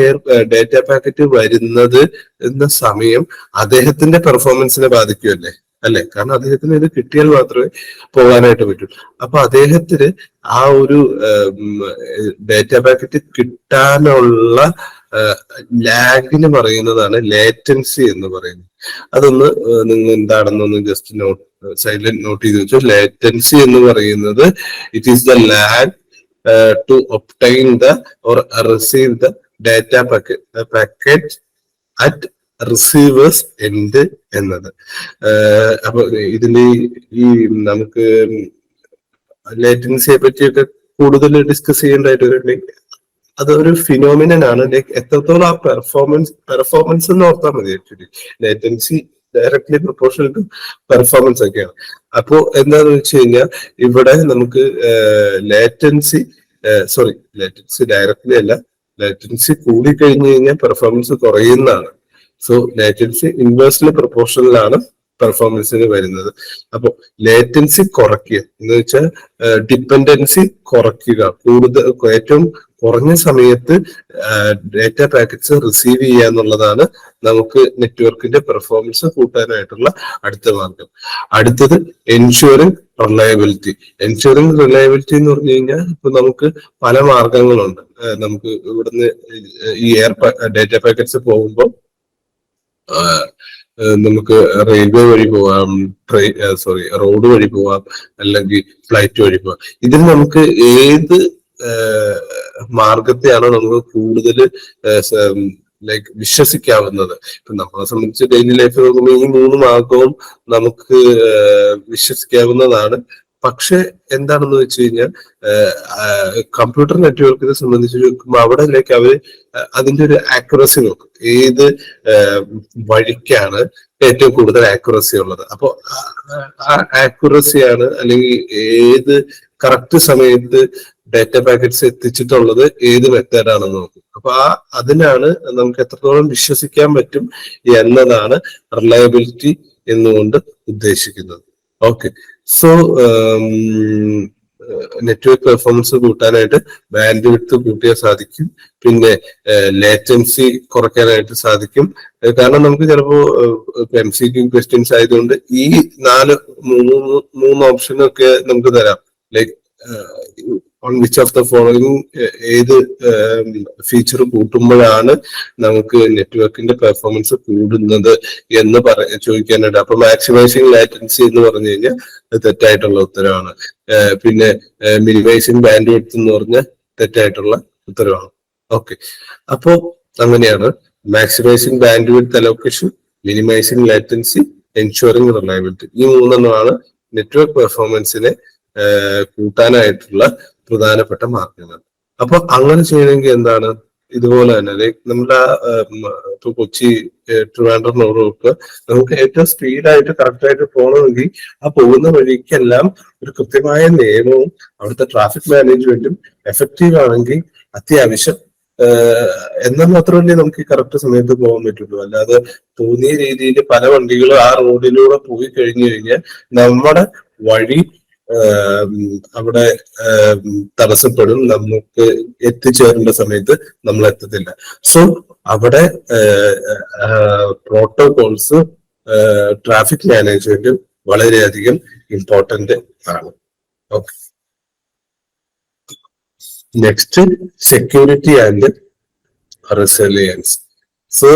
ഡാറ്റ പാക്കറ്റ് വരുന്നത് എന്ന സമയം അദ്ദേഹത്തിന്റെ പെർഫോമൻസിനെ ബാധിക്കുമല്ലേ, അല്ലെ? കാരണം അദ്ദേഹത്തിന് ഇത് കിട്ടിയാൽ മാത്രമേ പോകാനായിട്ട് പറ്റൂ. അപ്പൊ അദ്ദേഹത്തിന് ആ ഒരു ഡാറ്റ പാക്കറ്റ് കിട്ടാനുള്ള ലാഗിന് പറയുന്നതാണ് ലേറ്റൻസി എന്ന് പറയുന്നത്. അതൊന്ന് നിങ്ങൾ എന്താണെന്നൊന്ന് ജസ്റ്റ് സൈലന്റ് നോട്ട് ചെയ്ത് വെച്ചു. ലേറ്റൻസി എന്ന് പറയുന്നത് it is the lag to obtain the or receive the data packet at receiver's end എന്നത്. അപ്പൊ ഇതിന്റെ ഈ നമുക്ക് ലേറ്റൻസിയെ പറ്റിയൊക്കെ കൂടുതൽ ഡിസ്കസ് ചെയ്യേണ്ടതായിട്ട് അതൊരു ഫിനോമിനൻ ആണ്. ലൈക്ക് എത്രത്തോളം ആ പെർഫോമൻസ് എന്ന് ഓർത്താൽ മതി. Actually latency directly proportional to performance ഒക്കെയാണ്. അപ്പോ എന്താന്ന് വെച്ച് കഴിഞ്ഞാൽ ഇവിടെ നമുക്ക് ലേറ്റൻസി ഡയറക്ട്ലി അല്ല, ലേറ്റൻസി കൂടി കഴിഞ്ഞു കഴിഞ്ഞാൽ പെർഫോമൻസ് കുറയുന്നതാണ്. സോ ലേറ്റൻസി ഇൻവേഴ്സ്ലി പ്രൊപ്പോർഷണലാണ് പെർഫോമൻസിന് വരുന്നത്. അപ്പൊ ലേറ്റൻസി കുറയ്ക്കുക എന്ന് വെച്ചാൽ ഡിപ്പെൻഡൻസി കുറയ്ക്കുക, ഏറ്റവും കുറഞ്ഞ സമയത്ത് ഡാറ്റ പാക്കറ്റ്സ് റിസീവ് ചെയ്യുക എന്നുള്ളതാണ് നമുക്ക് നെറ്റ്വർക്കിന്റെ പെർഫോമൻസ് കൂട്ടാനായിട്ടുള്ള അടുത്ത മാർഗം. അടുത്തത് എൻഷുറിങ് റിലയബിലിറ്റി. എൻഷുറിങ് റിലയബിലിറ്റി എന്ന് പറഞ്ഞു കഴിഞ്ഞാൽ ഇപ്പൊ നമുക്ക് പല മാർഗങ്ങളുണ്ട്. നമുക്ക് ഇവിടുന്ന് ഈ ഡാറ്റ പാക്കറ്റ്സ് പോകുമ്പോൾ നമുക്ക് റെയിൽവേ വഴി പോവാം, റോഡ് വഴി പോവാം, അല്ലെങ്കിൽ ഫ്ലൈറ്റ് വഴി പോവാം. ഇതിൽ നമുക്ക് ഏത് മാർഗത്തെയാണോ നമുക്ക് കൂടുതൽ ലൈക്ക് വിശ്വസിക്കാവുന്നത്? ഇപ്പൊ നമ്മളെ സംബന്ധിച്ച് ഡെയിലി ലൈഫ് നോക്കുമ്പോൾ ഈ 3 മാർഗവും നമുക്ക് വിശ്വസിക്കാവുന്നതാണ്. പക്ഷെ എന്താണെന്ന് വെച്ച് കഴിഞ്ഞാൽ കമ്പ്യൂട്ടർ നെറ്റ്വർക്കിനെ സംബന്ധിച്ച് നോക്കുമ്പോൾ അവിടെ ലൈക്ക് അവര് അതിന്റെ ഒരു ആക്യുറസി നോക്കും. ഏത് വഴിക്കാണ് ഏറ്റവും കൂടുതൽ ആക്യുറസി ഉള്ളത്. അപ്പൊ ആ ആക്യുറസിയാണ്, അല്ലെങ്കിൽ ഏത് കറക്റ്റ് സമയത്ത് ഡാറ്റ പാക്കറ്റ്സ് എത്തിച്ചിട്ടുള്ളത് ഏത് മെത്തേഡാണെന്ന് നോക്കും. അപ്പൊ അതിനാണ് നമുക്ക് എത്രത്തോളം വിശ്വസിക്കാൻ പറ്റും എന്നതാണ് റിലയബിലിറ്റി എന്നുകൊണ്ട് ഉദ്ദേശിക്കുന്നത്. ഓക്കെ, സോ നെറ്റ്വർക്ക് പെർഫോമൻസ് കൂട്ടാനായിട്ട് ബാൻഡ് വിഡ്ത്ത് കൂട്ടിയാൽ സാധിക്കും. പിന്നെ ലേറ്റൻസി കുറയ്ക്കാനായിട്ട് സാധിക്കും. കാരണം നമുക്ക് ചിലപ്പോ MCQ ക്വസ്റ്റ്യൻസ് ആയതുകൊണ്ട് ഈ മൂന്ന് ഓപ്ഷനൊക്കെ നമുക്ക് തരാം. Like on which of the following ഏത് ഫീച്ചർ കൂട്ടുമ്പോഴാണ് നമുക്ക് നെറ്റ്വർക്കിന്റെ പെർഫോമൻസ് കൂടുന്നത് എന്ന് ചോദിക്കാനുണ്ട്. അപ്പൊ മാക്സിമൈസിങ് ലാറ്റൻസി എന്ന് പറഞ്ഞു കഴിഞ്ഞാൽ തെറ്റായിട്ടുള്ള ഉത്തരവാണ്. പിന്നെ മിനിമൈസിങ് ബാൻഡ് വിഡ്ത്ത് എന്ന് പറഞ്ഞാൽ തെറ്റായിട്ടുള്ള ഉത്തരവാണ്. ഓക്കെ, അപ്പോ അങ്ങനെയാണ് maximising band width allocation, minimising latency, ensuring reliability. ഈ 3 നെറ്റ്വർക്ക് പെർഫോമൻസിനെ കൂട്ടാനായിട്ടുള്ള പ്രധാനപ്പെട്ട മാർഗങ്ങൾ. അപ്പൊ അങ്ങനെ ചെയ്യണമെങ്കിൽ എന്താണ്? ഇതുപോലെ തന്നെ ലൈക്ക് നമ്മുടെ ഇപ്പൊ കൊച്ചി ട്രിവാൻഡ്രം റോഡ് നമുക്ക് ഏറ്റവും സ്പീഡായിട്ട് കറക്റ്റായിട്ട് പോകണമെങ്കിൽ ആ പോകുന്ന വഴിക്കെല്ലാം ഒരു കൃത്യമായ നിയമവും അവിടുത്തെ ട്രാഫിക് മാനേജ്മെന്റും എഫക്റ്റീവ് ആണെങ്കിൽ അത്യാവശ്യം എന്നാൽ മാത്രമല്ലേ നമുക്ക് കറക്റ്റ് സമയത്ത് പോകാൻ പറ്റുള്ളൂ. അല്ലാതെ തോന്നിയ രീതിയിൽ പല വണ്ടികളും ആ റോഡിലൂടെ പോയി കഴിഞ്ഞു കഴിഞ്ഞാൽ നമ്മുടെ വഴി അവിടെ തടസ്സപ്പെടും, നമുക്ക് എത്തിച്ചേരേണ്ട സമയത്ത് നമ്മൾ എത്തത്തില്ല. സോ അവിടെ പ്രോട്ടോകോൾസ് ട്രാഫിക് മാനേജ്മെന്റും വളരെയധികം ഇമ്പോർട്ടന്റ് ആണ്. Okay, next security and resilience. So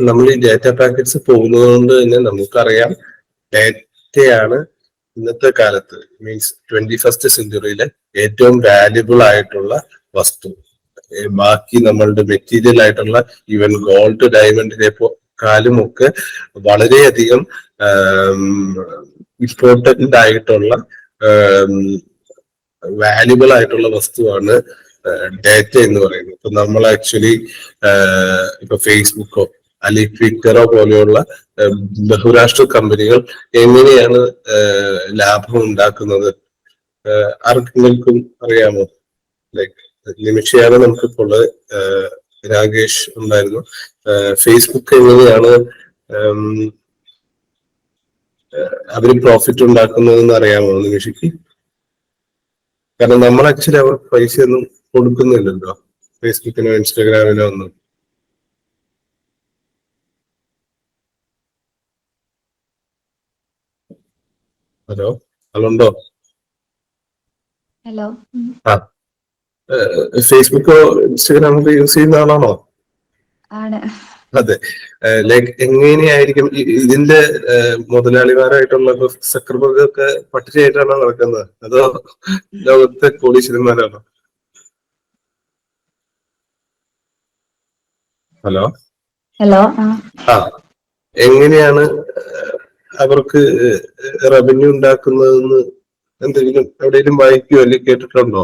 നമ്മൾ ഈ ഡാറ്റ പാക്കറ്റ്സ് പോകുന്നത് കൊണ്ട് തന്നെ നമുക്കറിയാം ഡാറ്റയാണ് ഇന്നത്തെ കാലത്ത് മീൻസ് 21st സെഞ്ചുറിയിലെ ഏറ്റവും വാല്യുബിൾ ആയിട്ടുള്ള വസ്തു. ബാക്കി നമ്മളുടെ മെറ്റീരിയൽ ആയിട്ടുള്ള ഈവൻ ഗോൾഡ്, ഡയമണ്ടിനെ കാലും ഒക്കെ വളരെയധികം ഇമ്പോർട്ടന്റ് ആയിട്ടുള്ള വാല്യുബിൾ ആയിട്ടുള്ള വസ്തുവാണ് ഡാറ്റ എന്ന് പറയുന്നത്. ഇപ്പൊ നമ്മൾ ആക്ച്വലി ഇപ്പൊ ഫേസ്ബുക്കോ അല്ലെങ്കിൽ ട്വിറ്ററോ പോലെയുള്ള ബഹുരാഷ്ട്ര കമ്പനികൾ എങ്ങനെയാണ് ലാഭം ഉണ്ടാക്കുന്നത് ആർക്കെങ്കിലും അറിയാമോ? ലൈക്ക് നിമിഷയാണ് നമുക്കിപ്പോൾ ഉള്ളത്, രാകേഷ് ഉണ്ടായിരുന്നു. ഫേസ്ബുക്ക് എങ്ങനെയാണ് അവര് പ്രോഫിറ്റ് ഉണ്ടാക്കുന്നതെന്ന് അറിയാമോ നിമിഷയ്ക്ക്? കാരണം നമ്മൾ ആക്ച്വലി അവർക്ക് പൈസ ഒന്നും കൊടുക്കുന്നില്ലല്ലോ ഫേസ്ബുക്കിനോ ഇൻസ്റ്റാഗ്രാമിനോ ഒന്നും. ഹലോ, അതുണ്ടോ? ഹലോ, ആ, ഫേസ്ബുക്കോ ഇൻസ്റ്റാഗ്രാമൊക്കെ യൂസ് ചെയ്യുന്ന ആളാണോ? ആണ്. അതെ, ലൈക്ക് എങ്ങനെയായിരിക്കും ഇതിന്റെ മുതലാളിമാരായിട്ടുള്ള സക്കർബർഗ് ഒക്കെ പട്ടിണിയായിട്ടാണോ നടക്കുന്നത്, അതോ ലോകത്തെ കോടീശ്വരന്മാരാണോ? ഹലോ, ഹലോ, ആ, എങ്ങനെയാണ് അവർക്ക് റവന്യൂ ഉണ്ടാക്കുന്നതെന്ന് എന്തെങ്കിലും എവിടെയെങ്കിലും വായിക്കുകയോ അല്ലെങ്കിൽ കേട്ടിട്ടുണ്ടോ?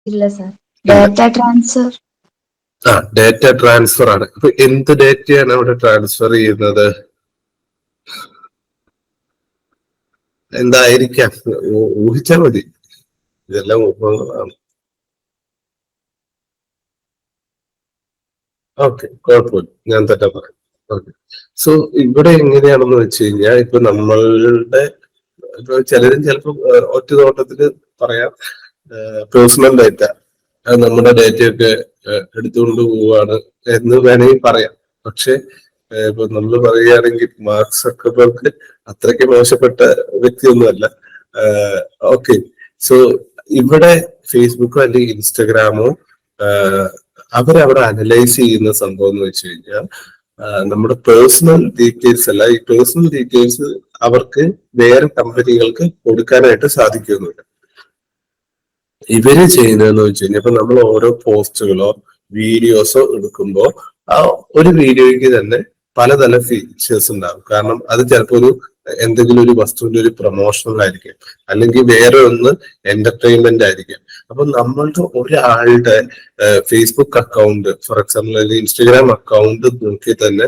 ഇല്ല സർ. Data transfer. ആ, ഡാറ്റ ട്രാൻസ്ഫർ ആണ്. അപ്പൊ എന്ത് ഡാറ്റയാണ് അവിടെ ട്രാൻസ്ഫർ ചെയ്യുന്നത്? എന്തായിരിക്കാം? ഊഹിച്ചാൽ മതി, ഇതെല്ലാം ഊഹങ്ങളാണ്. ഓക്കെ, കുഴപ്പമില്ല, ഞാൻ തെറ്റാ പറയാം. ഓക്കെ, സോ ഇവിടെ എങ്ങനെയാണെന്ന് വെച്ച് കഴിഞ്ഞാൽ ഇപ്പൊ നമ്മളുടെ ഇപ്പൊ ചിലരും ചിലപ്പോ ഒറ്റ നോട്ടത്തില് പറയാം പേഴ്സണൽ ഡാറ്റ, നമ്മുടെ ഡാറ്റയൊക്കെ എടുത്തുകൊണ്ട് പോവാണ് എന്ന് വേണമെങ്കിൽ പറയാം. പക്ഷെ ഇപ്പൊ നമ്മൾ പറയുകയാണെങ്കിൽ മാർക്ക് സക്കർബർഗ് അത്രയ്ക്ക് മോശപ്പെട്ട വ്യക്തിയൊന്നുമല്ല. ഓക്കെ, സോ ഇവിടെ ഫേസ്ബുക്കോ അല്ലെങ്കിൽ ഇൻസ്റ്റഗ്രാമോ അവരവിടെ അനലൈസ് ചെയ്യുന്ന സംഭവം എന്ന് വെച്ച് കഴിഞ്ഞാൽ നമ്മുടെ പേഴ്സണൽ ഡീറ്റെയിൽസ് അല്ല, ഈ പേഴ്സണൽ ഡീറ്റെയിൽസ് അവർക്ക് വേറെ കമ്പനികൾക്ക് കൊടുക്കാനായിട്ട് സാധിക്കുന്നില്ല. ഇവര് ചെയ്യുന്നതെന്ന് വെച്ച് കഴിഞ്ഞാൽ ഇപ്പൊ നമ്മൾ ഓരോ പോസ്റ്റുകളോ വീഡിയോസോ എടുക്കുമ്പോൾ ആ ഒരു വീഡിയോയ്ക്ക് തന്നെ പലതരം ഫീച്ചേഴ്സ് ഉണ്ടാകും. കാരണം അത് ചിലപ്പോൾ ഒരു എന്തെങ്കിലും ഒരു വസ്തുവിന്റെ ഒരു പ്രൊമോഷണൽ ആയിരിക്കും, അല്ലെങ്കിൽ വേറെ ഒന്ന് എന്റർടൈൻമെന്റ് ആയിരിക്കും. അപ്പൊ നമ്മളുടെ ഒരാളുടെ ഫേസ്ബുക്ക് അക്കൗണ്ട് ഫോർ എക്സാമ്പിൾ അല്ലെങ്കിൽ ഇൻസ്റ്റഗ്രാം അക്കൗണ്ട് നോക്കി തന്നെ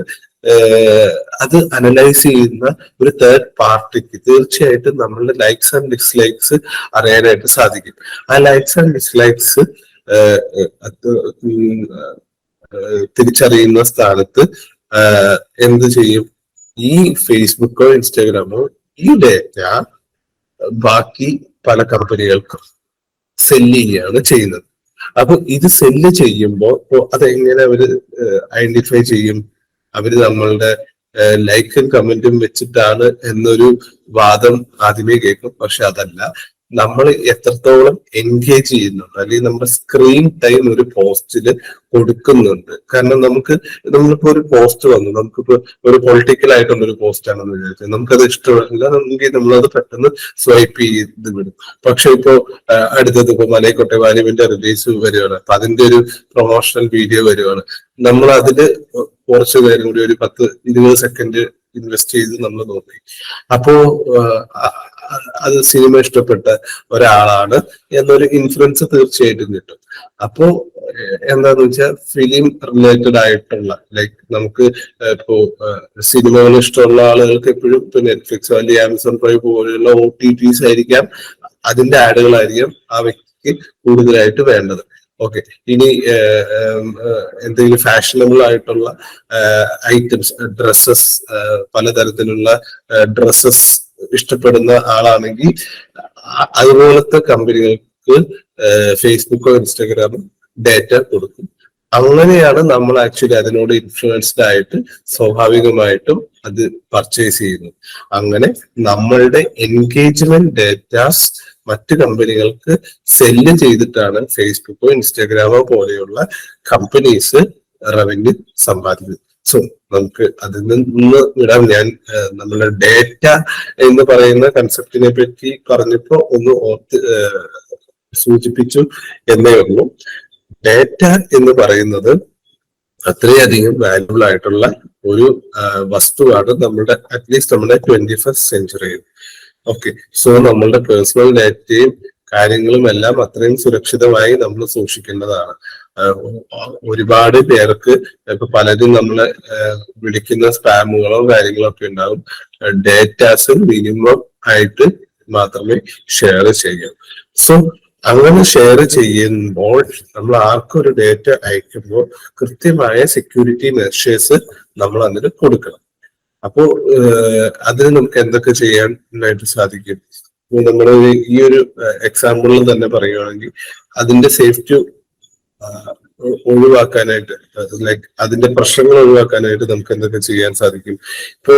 അത് അനലൈസ് ചെയ്യുന്ന ഒരു തേർഡ് പാർട്ടിക്ക് തീർച്ചയായിട്ടും നമ്മളുടെ ലൈക്സ് ആൻഡ് ഡിസ്ലൈക്സ് അറിയാനായിട്ട് സാധിക്കും. ആ ലൈക്സ് ആൻഡ് ഡിസ്ലൈക്സ് തിരിച്ചറിയുന്ന സ്ഥാനത്ത് എന്ത് ചെയ്യും? ഈ ഫേസ്ബുക്കോ ഇൻസ്റ്റാഗ്രാമോ ഈ ഡേറ്റ ബാക്കി പല കമ്പനികൾക്കും സെല്ല് ചെയ്യാണ് ചെയ്യുന്നത്. അപ്പൊ ഇത് സെല്ല് ചെയ്യുമ്പോൾ അതെങ്ങനെ അവര് ഐഡന്റിഫൈ ചെയ്യും? അവര് നമ്മളുടെ ലൈക്കും കമന്റും വെച്ചിട്ടാണ് എന്നൊരു വാദം ആദ്യമേ കേൾക്കും. പക്ഷെ അതല്ല, നമ്മൾ എത്രത്തോളം എൻഗേജ് ചെയ്യുന്നുണ്ട്, അല്ലെങ്കിൽ നമ്മുടെ സ്ക്രീൻ ടൈം ഒരു പോസ്റ്റില് കൊടുക്കുന്നുണ്ട്. കാരണം നമ്മളിപ്പോ ഒരു പോസ്റ്റ് വന്നു, നമുക്കിപ്പോ ഒരു പൊളിറ്റിക്കൽ ആയിട്ടുള്ള ഒരു പോസ്റ്റ് ആണെന്ന് വിചാരിച്ചത്, നമുക്കത് ഇഷ്ടമല്ല, നമുക്ക് നമ്മളത് പെട്ടെന്ന് സ്വൈപ്പ് ചെയ്ത് വിടും. പക്ഷെ ഇപ്പോ അടുത്തത് ഇപ്പൊ മലൈക്കോട്ടെ വാല്യുവിന്റെ റിലീസ് വരികയാണ്, അപ്പൊ അതിന്റെ ഒരു പ്രൊമോഷണൽ വീഡിയോ വരുവാണ്. നമ്മൾ അതില് കുറച്ചു നേരം കൂടി ഒരു 10-20 സെക്കൻഡ് ഇൻവെസ്റ്റ് ചെയ്ത് നമ്മൾ നോക്കി. അപ്പോ അത് സിനിമ ഇഷ്ടപ്പെട്ട ഒരാളാണ് എന്നൊരു ഇൻഫ്ലുവൻസ് തീർച്ചയായിട്ടും കിട്ടും. അപ്പോ എന്താന്ന് വെച്ചാൽ ഫിലിം റിലേറ്റഡ് ആയിട്ടുള്ള, ലൈക്ക് നമുക്ക് ഇപ്പോ സിനിമകൾ ഇഷ്ടമുള്ള ആളുകൾക്ക് എപ്പോഴും ഇപ്പൊ നെറ്റ്ഫ്ലിക്സ് അല്ലെങ്കിൽ ആമസോൺ പ്രൈം പോലെയുള്ള OTTs ആയിരിക്കാം, അതിന്റെ ആഡുകളായിരിക്കും ആ വ്യക്തിക്ക് കൂടുതലായിട്ട് വേണ്ടത്. ഓക്കെ, ഇനി എന്തെങ്കിലും ഫാഷനബിൾ ആയിട്ടുള്ള ഐറ്റംസ്, ഡ്രസ്സസ്, പലതരത്തിലുള്ള ഡ്രസ്സസ് ഇഷ്ടപ്പെടുന്ന ആളാണെങ്കിൽ അതുപോലത്തെ കമ്പനികൾക്ക് ഫേസ്ബുക്കോ ഇൻസ്റ്റാഗ്രാമോ ഡേറ്റ കൊടുക്കും. അങ്ങനെയാണ് നമ്മൾ ആക്ച്വലി അതിനോട് ഇൻഫ്ലുവൻസ്ഡ് ആയിട്ട് സ്വാഭാവികമായിട്ടും അത് പർച്ചേസ് ചെയ്യുന്നത്. അങ്ങനെ നമ്മളുടെ എൻഗേജ്മെന്റ് ഡേറ്റാസ് മറ്റ് കമ്പനികൾക്ക് സെല്ല് ചെയ്തിട്ടാണ് ഫേസ്ബുക്കോ ഇൻസ്റ്റാഗ്രാമോ പോലെയുള്ള കമ്പനീസ് റവന്യൂ സമ്പാദിക്കുന്നത്. സോ നമുക്ക് അതിൽ നിന്ന് വിടാം. ഞാൻ നമ്മുടെ ഡേറ്റ എന്ന് പറയുന്ന കൺസെപ്റ്റിനെ പറ്റി പറഞ്ഞപ്പോ ഒന്ന് സൂചിപ്പിച്ചു എന്നേ ഉള്ളൂ. ഡേറ്റ എന്ന് പറയുന്നത് അത്രയധികം വാല്യുബിൾ ആയിട്ടുള്ള ഒരു വസ്തുവാണ് നമ്മുടെ, അറ്റ്ലീസ്റ്റ് നമ്മുടെ 21st സെഞ്ചുറിയിൽ. ഓക്കെ, സോ നമ്മളുടെ പേഴ്സണൽ ഡേറ്റയും കാര്യങ്ങളും എല്ലാം അത്രയും സുരക്ഷിതമായി നമ്മൾ സൂക്ഷിക്കേണ്ടതാണ്. ഒരുപാട് പേർക്ക് ഇപ്പൊ പലരും നമ്മളെ വിളിക്കുന്ന സ്പാമുകളോ കാര്യങ്ങളോ ഒക്കെ ഉണ്ടാവും. ഡേറ്റാസ് മിനിമം ആയിട്ട് മാത്രമേ ഷെയർ ചെയ്യാവൂ. സോ അങ്ങനെ ഷെയർ ചെയ്യുമ്പോൾ നമ്മൾ ആർക്കൊരു ഡേറ്റ അയക്കുമ്പോൾ കൃത്യമായ സെക്യൂരിറ്റി മെഷേഴ്സ് നമ്മൾ അതിന് കൊടുക്കണം. അപ്പോ അതിന് നമുക്ക് എന്തൊക്കെ ചെയ്യാനായിട്ട് സാധിക്കും? നമ്മുടെ ഈ ഒരു എക്സാമ്പിളിൽ തന്നെ പറയുകയാണെങ്കിൽ അതിന്റെ സേഫ്റ്റി ഒഴിവാക്കാനായിട്ട്, ലൈക്ക് അതിന്റെ പ്രശ്നങ്ങൾ ഒഴിവാക്കാനായിട്ട് നമുക്ക് എന്തൊക്കെ ചെയ്യാൻ സാധിക്കും? ഇപ്പോ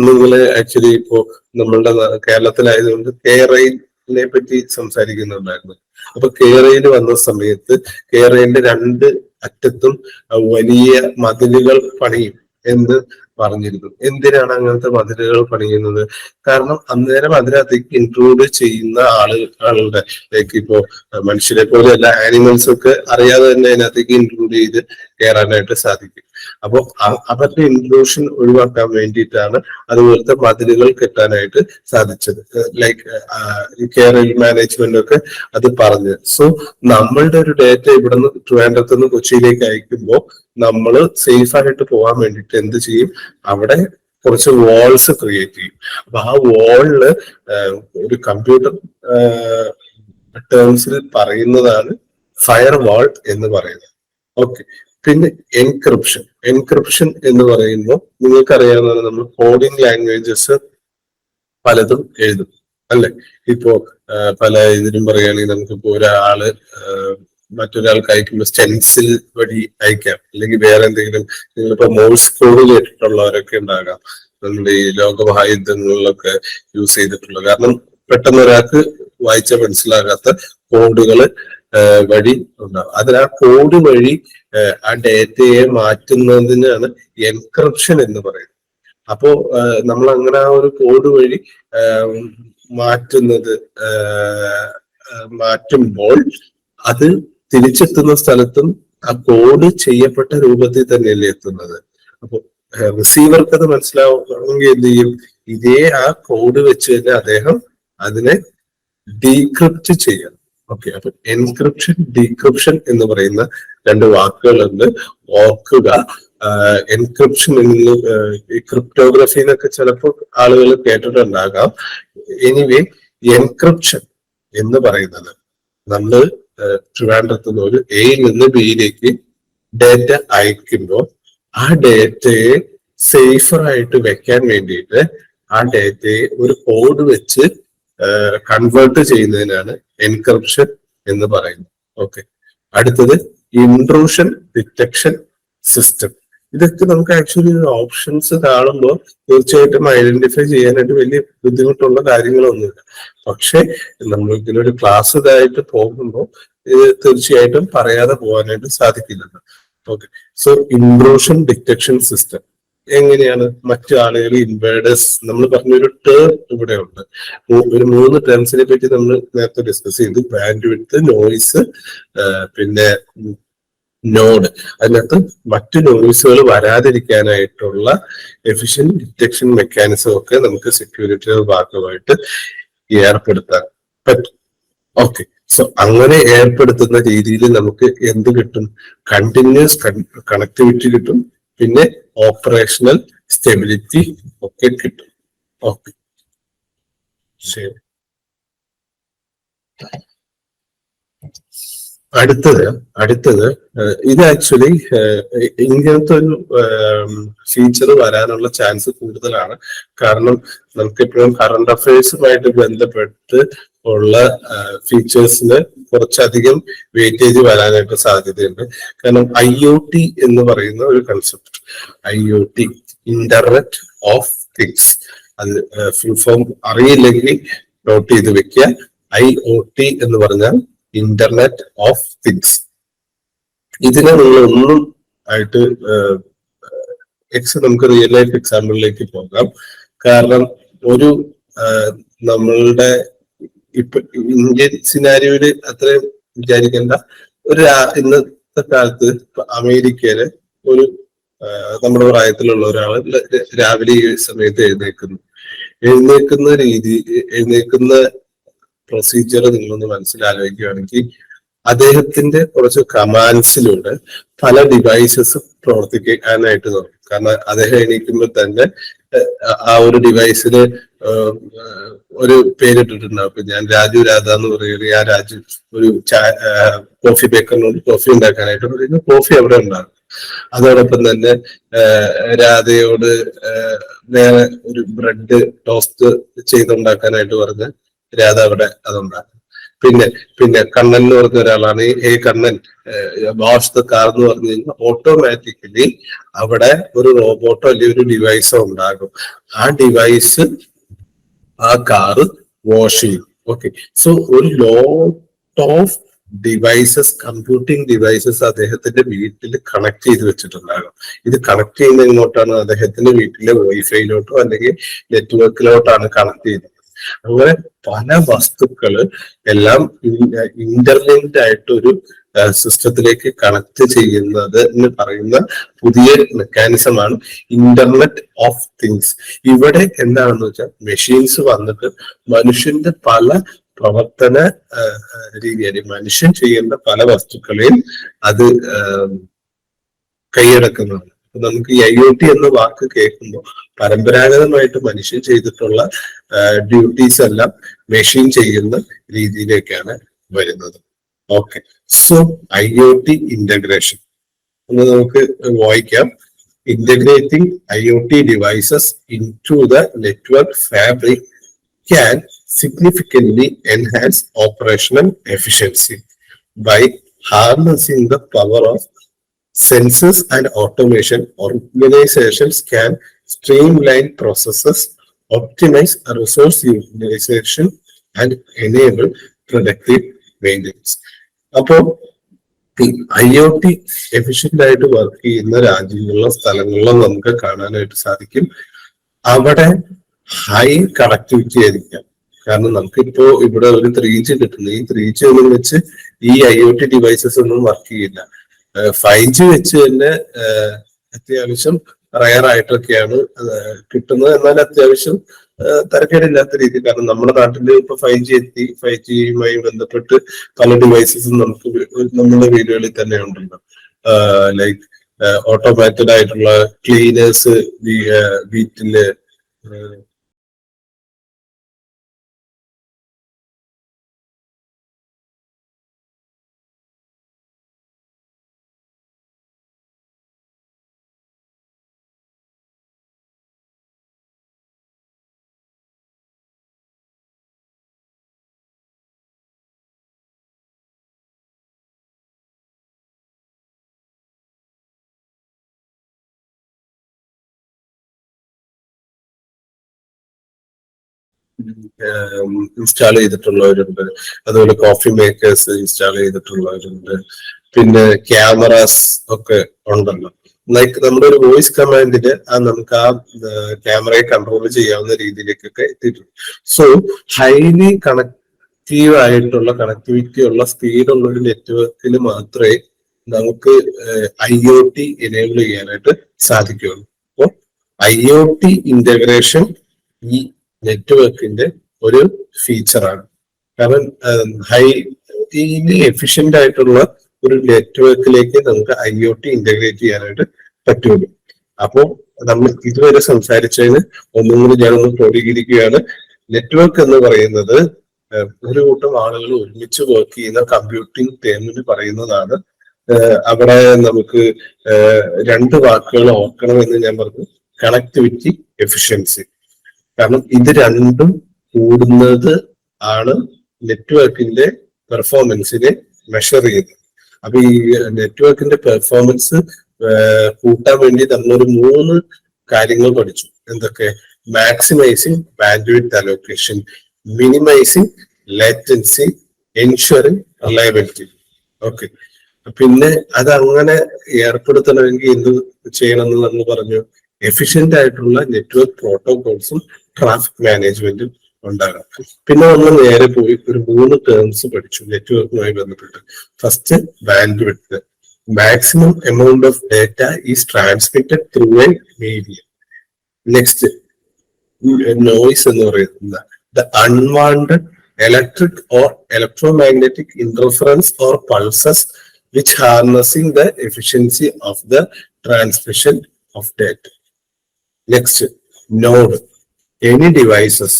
നിങ്ങള് ആക്ച്വലി ഇപ്പോ നമ്മളുടെ കേരളത്തിലായതുകൊണ്ട് KRAIനെ പറ്റി സംസാരിക്കുന്നുണ്ടായിരുന്നു. അപ്പൊ KRAIൽ വന്ന സമയത്ത് KRAIന്റെ 2 അറ്റത്തും വലിയ മതിലുകൾ പണിയും എന്ന് പറഞ്ഞിരുന്നു. എന്തിനാണ് അങ്ങനത്തെ മതിലുകൾ പണിയുന്നത്? കാരണം അന്നേരം അതിനകത്തേക്ക് ഇൻക്ലൂഡ് ചെയ്യുന്ന ആളുകളുടെ ലൈക്ക് ഇപ്പോ മനുഷ്യരെ പോലെയല്ല, ആനിമൽസ് ഒക്കെ അറിയാതെ തന്നെ അതിനകത്തേക്ക് ഇൻക്ലൂഡ് ചെയ്ത് കയറാനായിട്ട് സാധിക്കും. അപ്പൊ അവരുടെ ഇൻക്ലൂഷൻ ഒഴിവാക്കാൻ വേണ്ടിയിട്ടാണ് അതുപോലത്തെ മതിലുകൾ കെട്ടാനായിട്ട് സാധിച്ചത്. ലൈക്ക് കെയർ മാനേജ്മെന്റ് ഒക്കെ അത് പറഞ്ഞത്. സോ നമ്മളുടെ ഒരു ഡേറ്റ ഇവിടുന്ന് ട്രിവാൻഡ്രത്ത് നിന്ന് കൊച്ചിയിലേക്ക് അയക്കുമ്പോൾ നമ്മൾ സേഫ് ആയിട്ട് പോകാൻ വേണ്ടിയിട്ട് എന്ത് ചെയ്യും? അവിടെ കുറച്ച് വാൾസ് ക്രിയേറ്റ് ചെയ്യും. അപ്പൊ ആ വാളില് ഒരു കമ്പ്യൂട്ടർ ടേംസിൽ പറയുന്നതാണ് ഫയർ വാൾ എന്ന് പറയുന്നത്. ഓക്കെ, പിന്നെ എൻക്രിപ്ഷൻ എന്ന് പറയുമ്പോൾ നിങ്ങൾക്കറിയാവുന്നതാണ്, നമ്മൾ കോഡിംഗ് ലാംഗ്വേജസ് പലതും എഴുതും അല്ലെ? ഇപ്പോ പല ഇതിനും പറയുകയാണെങ്കിൽ നമുക്കിപ്പോ ഒരാള് മറ്റൊരാൾക്ക് അയക്കുമ്പോൾ സ്റ്റെൻസിൽ വഴി അയക്കാം, അല്ലെങ്കിൽ വേറെ എന്തെങ്കിലും. നിങ്ങളിപ്പോ മോഴ്സ് കോഡ് കേട്ടിട്ടുള്ളവരൊക്കെ ഉണ്ടാകാം, നമ്മുടെ ഈ ലോകമഹായുദ്ധങ്ങളിലൊക്കെ യൂസ് ചെയ്തിട്ടുള്ളത്. കാരണം പെട്ടെന്ന് ഒരാൾക്ക് വായിച്ച മനസ്സിലാകാത്ത കോഡുകൾ വഴി ഉണ്ടാവും. അതിൽ ആ കോഡ് വഴി ആ ഡേറ്റയെ മാറ്റുന്നതിനാണ് എൻക്രിപ്ഷൻ എന്ന് പറയുന്നത്. അപ്പോ നമ്മൾ അങ്ങനെ ആ ഒരു കോഡ് വഴി മാറ്റുമ്പോൾ അത് തിരിച്ചെത്തുന്ന സ്ഥലത്തും ആ കോഡ് ചെയ്യപ്പെട്ട രൂപത്തിൽ തന്നെയല്ലേ എത്തുന്നത്. അപ്പൊ റിസീവർക്ക് അത് മനസ്സിലാവണമെങ്കിൽ എന്ത് ചെയ്യും? ഇതേ ആ കോഡ് വെച്ച് തന്നെ അദ്ദേഹം അതിനെ ഡീക്രിപ്റ്റ് ചെയ്യണം. ഓക്കെ, അപ്പൊ എൻക്രിപ്ഷൻ ഡീക്രിപ്ഷൻ എന്ന് പറയുന്ന 2 വാക്കുകളുണ്ട്, ഓർക്കുക. എൻക്രിപ്ഷൻ ഈ ക്രിപ്റ്റോഗ്രഫി എന്നൊക്കെ ചിലപ്പോൾ ആളുകൾ കേട്ടിട്ടുണ്ടാകാം. എനിവേ, എൻക്രിപ്ഷൻ എന്ന് പറയുന്നത് നമ്മൾ ട്രിവാൻഡ്രത്ത് നിന്ന് ഒരു എയിൽ നിന്ന് ബിയിലേക്ക് ഡേറ്റ അയക്കുമ്പോൾ ആ ഡേറ്റയെ സേഫർ ആയിട്ട് വെക്കാൻ വേണ്ടിയിട്ട് ആ ഡേറ്റയെ ഒരു കോഡ് വെച്ച് കൺവേർട്ട് ചെയ്യുന്നതിനാണ് എൻക്രിപ്ഷൻ എന്ന് പറയുന്നത്. ഓക്കെ, അടുത്തത് ഇൻട്രൂഷൻ ഡിറ്റക്ഷൻ സിസ്റ്റം. ഇതൊക്കെ നമുക്ക് ആക്ച്വലി ഓപ്ഷൻസ് കാണുമ്പോൾ തീർച്ചയായിട്ടും ഐഡന്റിഫൈ ചെയ്യാനായിട്ട് വലിയ ബുദ്ധിമുട്ടുള്ള കാര്യങ്ങളൊന്നുമില്ല. പക്ഷെ നമ്മൾ ഇതിനൊരു ക്ലാസ് ഇതായിട്ട് പോകുമ്പോൾ ഇത് തീർച്ചയായിട്ടും പറയാതെ പോകാനായിട്ട് സാധിക്കില്ലല്ലോ. Okay, so intrusion detection system എങ്ങനെയാണ് മറ്റു ആളുകൾ ഇൻവേഡേഴ്സ് നമ്മൾ പറഞ്ഞൊരു ടേം ഇവിടെ ഉണ്ട്. ഒരു 3 ടേംസിനെ പറ്റി നമ്മൾ നേരത്തെ ഡിസ്കസ് ചെയ്തു. ബാൻഡ് വിഡ്ത്ത്, നോയിസ്, പിന്നെ നോഡ്. അതിനകത്ത് മറ്റു നോയിസുകൾ വരാതിരിക്കാനായിട്ടുള്ള എഫിഷ്യന്റ് ഡിറ്റക്ഷൻ മെക്കാനിസം ഒക്കെ നമുക്ക് സെക്യൂരിറ്റിയുടെ ഭാഗമായിട്ട് ഏർപ്പെടുത്താൻ പറ്റും. ഓക്കെ, സോ അങ്ങനെ ഏർപ്പെടുത്തുന്ന രീതിയിൽ നമുക്ക് എന്ത് കിട്ടും? കണ്ടിന്യൂസ് കണക്ടിവിറ്റി കിട്ടും, പിന്നെ ഓപ്പറേഷണൽ സ്റ്റെബിലിറ്റി ഒക്കെ കിട്ടും. ഓക്കെ, ശരി. അടുത്തത് ഇത് ആക്ച്വലി ഇങ്ങനത്തെ ഒരു ഫീച്ചർ വരാനുള്ള ചാൻസ് കൂടുതലാണ്. കാരണം നമുക്കെപ്പോഴും കറണ്ട് അഫയേഴ്സുമായിട്ട് ബന്ധപ്പെട്ട് ഉള്ള ഫീച്ചേഴ്സിന് കുറച്ചധികം വെയിറ്റേജ് വരാനായിട്ട് സാധ്യതയുണ്ട്. കാരണം IoT എന്ന് പറയുന്ന ഒരു concept, IoT, internet of things, അത് ഫുൾ ഫോം അറിയില്ലെങ്കിൽ നോട്ട് ചെയ്ത് വെക്കുക. IoT എന്ന് പറഞ്ഞാൽ ഇന്റർനെറ്റ് ഓഫ് തിങ്സ്. ഇതിനെ നിങ്ങൾ ഒന്നും ആയിട്ട് നമുക്ക് റിയൽ ലൈഫ് എക്സാമ്പിളിലേക്ക് പോകാം. കാരണം ഒരു നമ്മളുടെ ഇപ്പൊ ഇന്ത്യൻ സിനാരിയോയില് അത്രയും വിചാരിക്കേണ്ട ഒരു ഇന്നത്തെ കാലത്ത് അമേരിക്കയില് ഒരു നമ്മുടെ പ്രായത്തിലുള്ള ഒരാള് രാവിലെ ഈ സമയത്ത് എഴുന്നേക്കുന്ന പ്രൊസീജിയർ നിങ്ങളൊന്ന് മനസ്സിലാലോചിക്കുകയാണെങ്കിൽ അദ്ദേഹത്തിന്റെ കുറച്ച് കമാൻഡ്സിലൂടെ പല ഡിവൈസസ് പ്രവർത്തിക്കാനായിട്ട് നോക്കും. കാരണം അദ്ദേഹം എണീക്കുമ്പോൾ തന്നെ ആ ഒരു ഡിവൈസിന് ഒരു പേരിട്ടിട്ടുണ്ടാവും. ഇപ്പൊ ഞാൻ രാജു രാധ എന്ന് പറയുന്നത്, ആ രാജു ഒരു കോഫി ബേക്കറിനോട് കോഫി ഉണ്ടാക്കാനായിട്ട് പറയുന്നു, കോഫി അവിടെ ഉണ്ടാകും. അതോടൊപ്പം തന്നെ രാധയോട് വേറെ ഒരു ബ്രെഡ് ടോസ്റ്റ് ചെയ്തുണ്ടാക്കാനായിട്ട് പറഞ്ഞ് രാധ അവിടെ അതുണ്ടാക്കും. പിന്നെ കണ്ണൻ എന്ന് പറഞ്ഞ ഒരാളാണ്, കണ്ണൻ വാഷ് ദ കാർ എന്ന് പറഞ്ഞു കഴിഞ്ഞാൽ ഓട്ടോമാറ്റിക്കലി അവിടെ ഒരു റോബോട്ടോ അല്ലെങ്കിൽ ഒരു ഡിവൈസോ ഉണ്ടാകും. ആ ഡിവൈസ് ആ കാറ് വാഷ് ചെയ്യും. ഓക്കെ, സോ ഒരു lot of devices, computing devices അദ്ദേഹത്തിന്റെ വീട്ടിൽ കണക്ട് ചെയ്ത് വെച്ചിട്ടുണ്ടാകും. ഇത് കണക്ട് ചെയ്യുന്ന എങ്ങോട്ടാണ്? അദ്ദേഹത്തിന്റെ വീട്ടിലെ വൈഫൈയിലോട്ടോ അല്ലെങ്കിൽ നെറ്റ്വർക്കിലോട്ടാണ് കണക്ട് ചെയ്യുന്നത്. അങ്ങനെ പല വസ്തുക്കള് എല്ലാം ഇന്റർലിങ്ക്ഡ് ആയിട്ട് ഒരു സിസ്റ്റത്തിലേക്ക് കണക്ട് ചെയ്യുന്നത് എന്ന് പറയുന്ന പുതിയ മെക്കാനിസമാണ് ഇന്റർനെറ്റ് ഓഫ് തിങ്സ്. ഇവിടെ എന്താണെന്ന് വെച്ചാൽ മെഷീൻസ് വന്നിട്ട് മനുഷ്യന്റെ പല പ്രവർത്തന രീതിയാണ്, മനുഷ്യൻ ചെയ്യേണ്ട പല വസ്തുക്കളെയും അത് കൈയടക്കുന്നതാണ്. നമുക്ക് ഈ IoT എന്ന വാക്ക് കേൾക്കുമ്പോൾ പരമ്പരാഗതമായിട്ട് മനുഷ്യൻ ചെയ്തിട്ടുള്ള ഡ്യൂട്ടീസ് എല്ലാം മെഷീൻ ചെയ്യുന്ന രീതിയിലേക്കാണ് വരുന്നത്. ഓക്കെ, സോ IoT ഇന്റഗ്രേഷൻ എന്ന് നമുക്ക് വായിക്കാം. Integrating IoT devices into the network fabric can significantly enhance operational efficiency by harnessing the power of sensors and automation. Organizations can streamline processes, optimize resource utilization, and enable productive maintenance. അപ്പോൾ ഈ IoT efficient ആയിട്ട് work ചെയ്യുന്ന രാജ്യങ്ങളിലോ സ്ഥലങ്ങളിലോ നമുക്ക് കാണാനായിട്ട് സാധിക്കും. അവിടെ high connectivity ആയിരിക്കാം. കാരണം നമുക്കിപ്പോ ഇവിടെ ഒരു 3G കിട്ടുന്നു. ഈ 3G ഒന്നും വെച്ച് ഈ IoT ഡിവൈസസ് ഒന്നും വർക്ക് ചെയ്യില്ല. 5G വെച്ച് തന്നെ അത്യാവശ്യം റയർ ആയിട്ടൊക്കെയാണ് കിട്ടുന്നത്. എന്നാൽ അത്യാവശ്യം തരക്കേടില്ലാത്ത രീതി. കാരണം നമ്മുടെ നാട്ടിൽ ഇപ്പൊ 5G എത്തി. 5Gയുമായി ബന്ധപ്പെട്ട് പല ഡിവൈസസും നമുക്ക് നമ്മുടെ വീടുകളിൽ തന്നെ ഉണ്ടല്ലോ. ലൈക്ക് ഓട്ടോമാറ്റഡ് ആയിട്ടുള്ള ക്ലീനേഴ്സ് വീട്ടില് ഇൻസ്റ്റാൾ ചെയ്തിട്ടുള്ളവരുണ്ട്, അതുപോലെ കോഫി മേക്കേഴ്സ് ഇൻസ്റ്റാൾ ചെയ്തിട്ടുള്ളവരുണ്ട്, പിന്നെ ക്യാമറാസ് ഒക്കെ ഉണ്ടല്ലോ. ലൈക്ക് നമ്മുടെ ഒരു വോയിസ് കമാൻഡില് നമുക്ക് ആ ക്യാമറയെ കൺട്രോൾ ചെയ്യാവുന്ന രീതിയിലേക്കൊക്കെ എത്തിയിട്ടുണ്ട്. സോ ഹൈലി കണക്റ്റീവ് ആയിട്ടുള്ള കണക്ടിവിറ്റി ഉള്ള സ്പീഡുള്ള ഒരു നെറ്റ്വർക്കിൽ മാത്രമേ നമുക്ക് IoT എനേബിൾ ചെയ്യാനായിട്ട് സാധിക്കുകയുള്ളൂ. അപ്പോൾ IoT ഇന്റഗ്രേഷൻ ഈ നെറ്റ്വർക്കിന്റെ ഒരു ഫീച്ചറാണ്. കാരണം ഹൈലി എഫിഷ്യന്റ് ആയിട്ടുള്ള ഒരു നെറ്റ്വർക്കിലേക്ക് നമുക്ക് IoT ഇന്റഗ്രേറ്റ് ചെയ്യാനായിട്ട് പറ്റുള്ളൂ. അപ്പോൾ നമ്മൾ ഇതുവരെ സംസാരിച്ചതിന് ഒന്നും കൂടി ഞാനൊന്ന് ക്രോഡീകരിക്കുകയാണ്. നെറ്റ്വർക്ക് എന്ന് പറയുന്നത് ഒരു കൂട്ടം ആളുകൾ ഒരുമിച്ച് വർക്ക് ചെയ്യുന്ന കമ്പ്യൂട്ടിംഗ് ടേമിൽ പറയുന്നതാണ്. അവിടെ നമുക്ക് രണ്ട് വാക്കുകൾ ഓർക്കണമെന്ന് ഞാൻ പറഞ്ഞു: കണക്ടിവിറ്റി, എഫിഷ്യൻസി. കാരണം ഇത് രണ്ടും കൂടുന്നത് ആണ് നെറ്റ്വർക്കിന്റെ പെർഫോമൻസിനെ മെഷർ ചെയ്യുന്നത്. അപ്പൊ ഈ നെറ്റ്വർക്കിന്റെ പെർഫോമൻസ് കൂട്ടാൻ വേണ്ടി നമ്മളൊരു 3 കാര്യങ്ങൾ പഠിച്ചു. എന്തൊക്കെ? Maximising bandwidth allocation, minimising latency, ensuring reliability. Okay, പിന്നെ അതങ്ങനെ ഏർപ്പെടുത്തണമെങ്കിൽ എന്ത് ചെയ്യണം എന്ന് നമ്മൾ പറഞ്ഞു? എഫിഷ്യന്റ് ആയിട്ടുള്ള നെറ്റ്വർക്ക് പ്രോട്ടോകോൾസും ട്രാഫിക് മാനേജ്മെന്റും ഉണ്ടാകാം. പിന്നെ നമ്മൾ നേരെ പോയി ഒരു 3 ടേംസ് പഠിച്ചു നെറ്റ്വർക്കുമായി ബന്ധപ്പെട്ട്. First, bandwidth. Maximum amount of data is transmitted through A medium. Next, noise എന്ന് പറയുന്നത് the unwanted electric or electromagnetic interference or pulses which harnessing the efficiency of the transmission of data. Next, node. Any devices,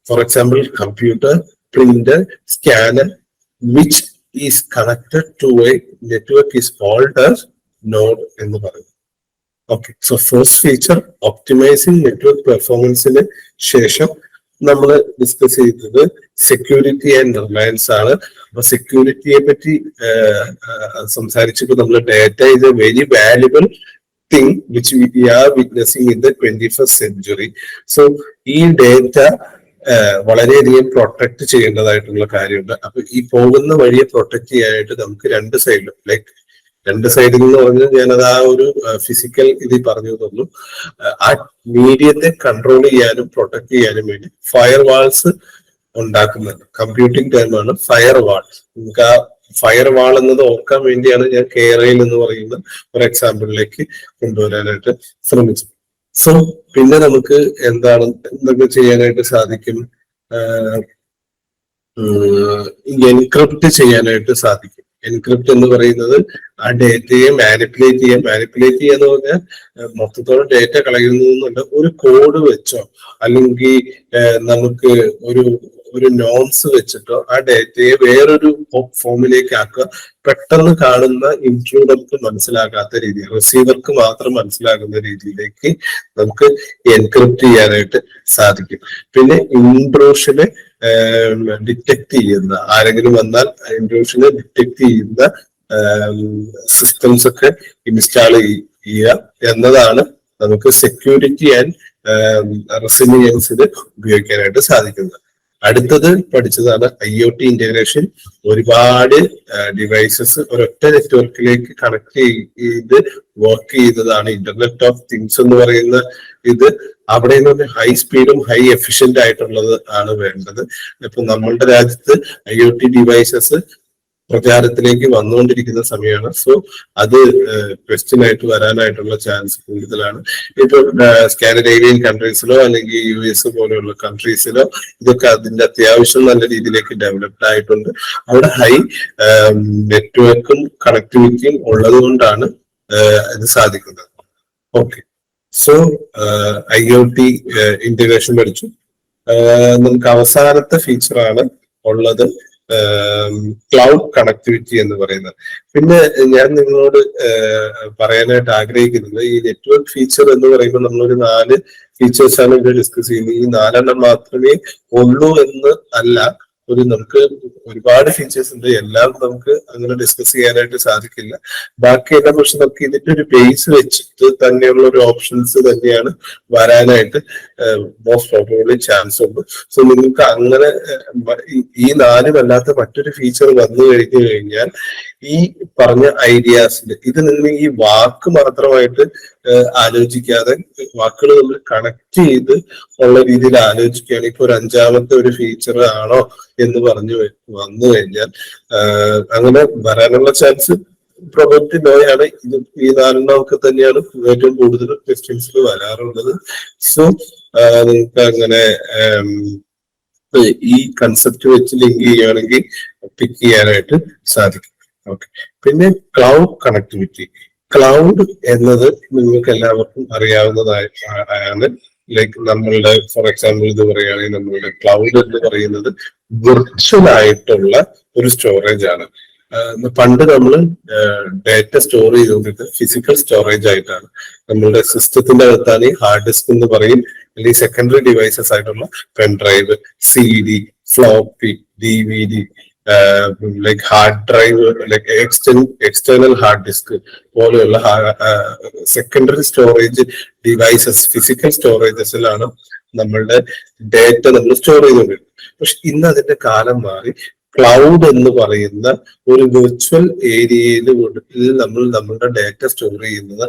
for example, computer, printer, scanner, which is connected to a network is called as node in the world. Okay, so first feature, optimizing network performance in a ശേഷം നമ്മൾ discuss ചെയ്തത് security and Reliance ആണ്. അപ്പൊ സെക്യൂരിറ്റിയെ പറ്റി സംസാരിച്ചപ്പോൾ നമ്മൾ data is a very valuable thing which we are witnessing in the 21st century. So ഈ data വളരെയധികം പ്രൊട്ടക്ട് ചെയ്യേണ്ടതായിട്ടുള്ള കാര്യമുണ്ട്. അപ്പൊ ഈ പോകുന്ന വഴിയെ പ്രൊട്ടക്ട് ചെയ്യാനായിട്ട് നമുക്ക് രണ്ട് സൈഡിലും, ലൈക്ക് രണ്ട് സൈഡിൽ എന്ന് പറഞ്ഞാൽ ഞാനത് ആ ഒരു ഫിസിക്കൽ ഇതിൽ പറഞ്ഞു തന്നു. ആ മീഡിയത്തെ കൺട്രോൾ ചെയ്യാനും പ്രൊട്ടക്ട് ചെയ്യാനും വേണ്ടി ഫയർ വാൾസ് ഉണ്ടാക്കുന്നുണ്ട്. കമ്പ്യൂട്ടിംഗ് ടൈമാണ് ഫയർ വാൾ. നമുക്ക് ആ ഫയർ വാൾ എന്നത് ഓർക്കാൻ വേണ്ടിയാണ് ഞാൻ കേരയിൽ എന്ന് പറയുന്ന ഒരു എക്സാമ്പിളിലേക്ക് കൊണ്ടുവരാനായിട്ട് ശ്രമിച്ചത്. സോ പിന്നെ നമുക്ക് എന്തൊക്കെ ചെയ്യാനായിട്ട് സാധിക്കും? എൻക്രിപ്റ്റ് ചെയ്യാനായിട്ട് സാധിക്കും. എൻക്രിപ്റ്റ് എന്ന് പറയുന്നത് ആ ഡേറ്റയെ മാനിപ്പുലേറ്റ് ചെയ്യാന്ന് പറഞ്ഞാൽ മൊത്തത്തോടെ ഡേറ്റ കളയുന്നല്ല, ഒരു കോഡ് വെച്ചോ അല്ലെങ്കിൽ നമുക്ക് ഒരു നോംസ് വെച്ചിട്ടോ ആ ഡേറ്റയെ വേറൊരു ഫോമിലേക്ക് ആക്കുക. പെട്ടെന്ന് കാണുന്ന ഇൻട്രൂഡർക്ക് മനസ്സിലാകാത്ത രീതിയിൽ, റിസീവർക്ക് മാത്രം മനസ്സിലാകുന്ന രീതിയിലേക്ക് നമുക്ക് എൻക്രിപ്റ്റ് ചെയ്യാനായിട്ട് സാധിക്കും. പിന്നെ ഇൻട്രൂഷനെ ഡിറ്റക്ട് ചെയ്യുന്ന, ആരെങ്കിലും വന്നാൽ ഇൻട്രൂഷനെ ഡിറ്റക്ട് ചെയ്യുന്ന സിസ്റ്റംസ് ഒക്കെ ഇൻസ്റ്റാൾ ചെയ്യുക എന്നതാണ് നമുക്ക് സെക്യൂരിറ്റി ആൻഡ് റെസിലിയൻസിന് ഉപയോഗിക്കാനായിട്ട് സാധിക്കുന്നത്. അടുത്തത് പഠിച്ചതാണ് IoT ഇന്റഗ്രേഷൻ. ഒരുപാട് ഡിവൈസസ് ഒരൊറ്റ നെറ്റ്വർക്കിലേക്ക് കണക്ട് ചെയ്ത് വർക്ക് ചെയ്യുന്നതാണ് ഇന്റർനെറ്റ് ഓഫ് തിങ്സ് എന്ന് പറയുന്ന ഇത്. അവിടെ നിന്ന് ഹൈ സ്പീഡും ഹൈ എഫിഷ്യന്റ് ആയിട്ടുള്ളത് ആണ് വേണ്ടത്. ഇപ്പൊ നമ്മളുടെ രാജ്യത്ത് IoT ഡിവൈസസ് പ്രചാരത്തിലേക്ക് വന്നുകൊണ്ടിരിക്കുന്ന സമയമാണ്. സോ അത് ക്വസ്റ്റ്യൻ ആയിട്ട് വരാനായിട്ടുള്ള ചാൻസ് കൂടുതലാണ്. ഇപ്പൊ സ്കാൻഡിനേവിയൻ കൺട്രീസിലോ അല്ലെങ്കിൽ US പോലെയുള്ള കൺട്രീസിലോ ഇതൊക്കെ അതിന്റെ അത്യാവശ്യം നല്ല രീതിയിലേക്ക് ഡെവലപ്ഡ് ആയിട്ടുണ്ട്. അവിടെ ഹൈ നെറ്റ്വർക്കും കണക്ടിവിറ്റിയും ഉള്ളത് കൊണ്ടാണ് ഇത് സാധിക്കുന്നത്. ഓക്കെ, സോ IoT ഇന്റഗ്രേഷൻ പഠിച്ചു. നമുക്ക് അവസാനത്തെ ഫീച്ചറാണ് ഉള്ളത് ക്ലൗഡ് കണക്ടിവിറ്റി എന്ന് പറയുന്നത്. പിന്നെ ഞാൻ നിങ്ങളോട് പറയാനായിട്ട് ആഗ്രഹിക്കുന്നത്, ഈ നെറ്റ്വർക്ക് ഫീച്ചർ എന്ന് പറയുമ്പോൾ നമ്മളൊരു 4 ഫീച്ചേഴ്സാണ് ഇവിടെ ഡിസ്കസ് ചെയ്യുന്നത്. ഈ 4 മാത്രമേ ഉള്ളൂ എന്ന് അല്ല, നമുക്ക് ഒരുപാട് ഫീച്ചേഴ്സ് ഉണ്ട്. എല്ലാം നമുക്ക് അങ്ങനെ ഡിസ്കസ് ചെയ്യാനായിട്ട് സാധിക്കില്ല. ബാക്കിയെല്ലാം പക്ഷെ നമുക്ക് ഇതിന്റെ ഒരു ബേസ് വെച്ചിട്ട് തന്നെയുള്ള ഒരു ഓപ്ഷൻസ് തന്നെയാണ് വരാനായിട്ട് മോസ്റ്റ് പ്രോബബ്ലി ചാൻസ് ഉണ്ട്. സോ നിങ്ങൾക്ക് അങ്ങനെ ഈ നാലുമല്ലാത്ത മറ്റൊരു ഫീച്ചർ വന്നു കഴിഞ്ഞു കഴിഞ്ഞാൽ ഈ പറഞ്ഞ ഐഡിയാസിൽ ഇത് നിങ്ങൾ ഈ വാക്ക് മാത്രമായിട്ട് ആലോചിക്കാതെ വാക്കുകൾ നമ്മൾ കണക്ട് ചെയ്ത് ഉള്ള രീതിയിൽ ആലോചിക്കുകയാണ്. ഇപ്പൊ ഒരു അഞ്ചാമത്തെ ഒരു ഫീച്ചർ ആണോ എന്ന് പറഞ്ഞു വന്നു കഴിഞ്ഞാൽ അങ്ങനെ വരാനുള്ള ചാൻസ് പ്രോബബിലിറ്റി ലോ ആണ്. ഇത് ഈ നാലെണ്ണമൊക്കെ തന്നെയാണ് ഏറ്റവും കൂടുതൽ ക്വസ്റ്റ്യൻസിൽ വരാറുള്ളത്. സോ നിങ്ങൾക്ക് അങ്ങനെ ഈ കൺസെപ്റ്റ് വെച്ച് ലിങ്ക് ചെയ്യുകയാണെങ്കിൽ പിക്ക് ചെയ്യാനായിട്ട് സാധിക്കും. ഓക്കെ, പിന്നെ ക്ലൗഡ് കണക്ടിവിറ്റി. ക്ലൗഡ് എന്നത് നിങ്ങൾക്ക് എല്ലാവർക്കും അറിയാവുന്നതാണ്. ലൈക്ക് നമ്മളുടെ ഫോർ എക്സാമ്പിൾ ഇത് പറയുകയാണെങ്കിൽ നമ്മളുടെ ക്ലൗഡ് എന്ന് പറയുന്നത് വിർച്വൽ ആയിട്ടുള്ള ഒരു സ്റ്റോറേജ് ആണ്. പണ്ട് നമ്മൾ ഡാറ്റ സ്റ്റോർ ചെയ്തുകൊണ്ടിട്ട് ഫിസിക്കൽ സ്റ്റോറേജ് ആയിട്ടാണ്. നമ്മളുടെ സിസ്റ്റത്തിന്റെ അകത്താണ് ഈ ഹാർഡ് ഡിസ്ക് എന്ന് പറയും, അല്ലെങ്കിൽ സെക്കൻഡറി ഡിവൈസസ് ആയിട്ടുള്ള pen drive, CD, floppy, DVD, like hard drive, like external hard disk പോലെയുള്ള സെക്കൻഡറി സ്റ്റോറേജ് ഡിവൈസസ്, ഫിസിക്കൽ സ്റ്റോറേജസിലാണ് നമ്മളുടെ ഡേറ്റ നമ്മൾ സ്റ്റോർ ചെയ്തുകൊണ്ടിരുന്നത്. പക്ഷെ ഇന്ന് അതിന്റെ കാലം മാറി ക്ലൗഡ് എന്ന് പറയുന്ന ഒരു വിർച്വൽ ഏരിയയിൽ നമ്മൾ നമ്മളുടെ ഡേറ്റ സ്റ്റോർ ചെയ്യുന്നത്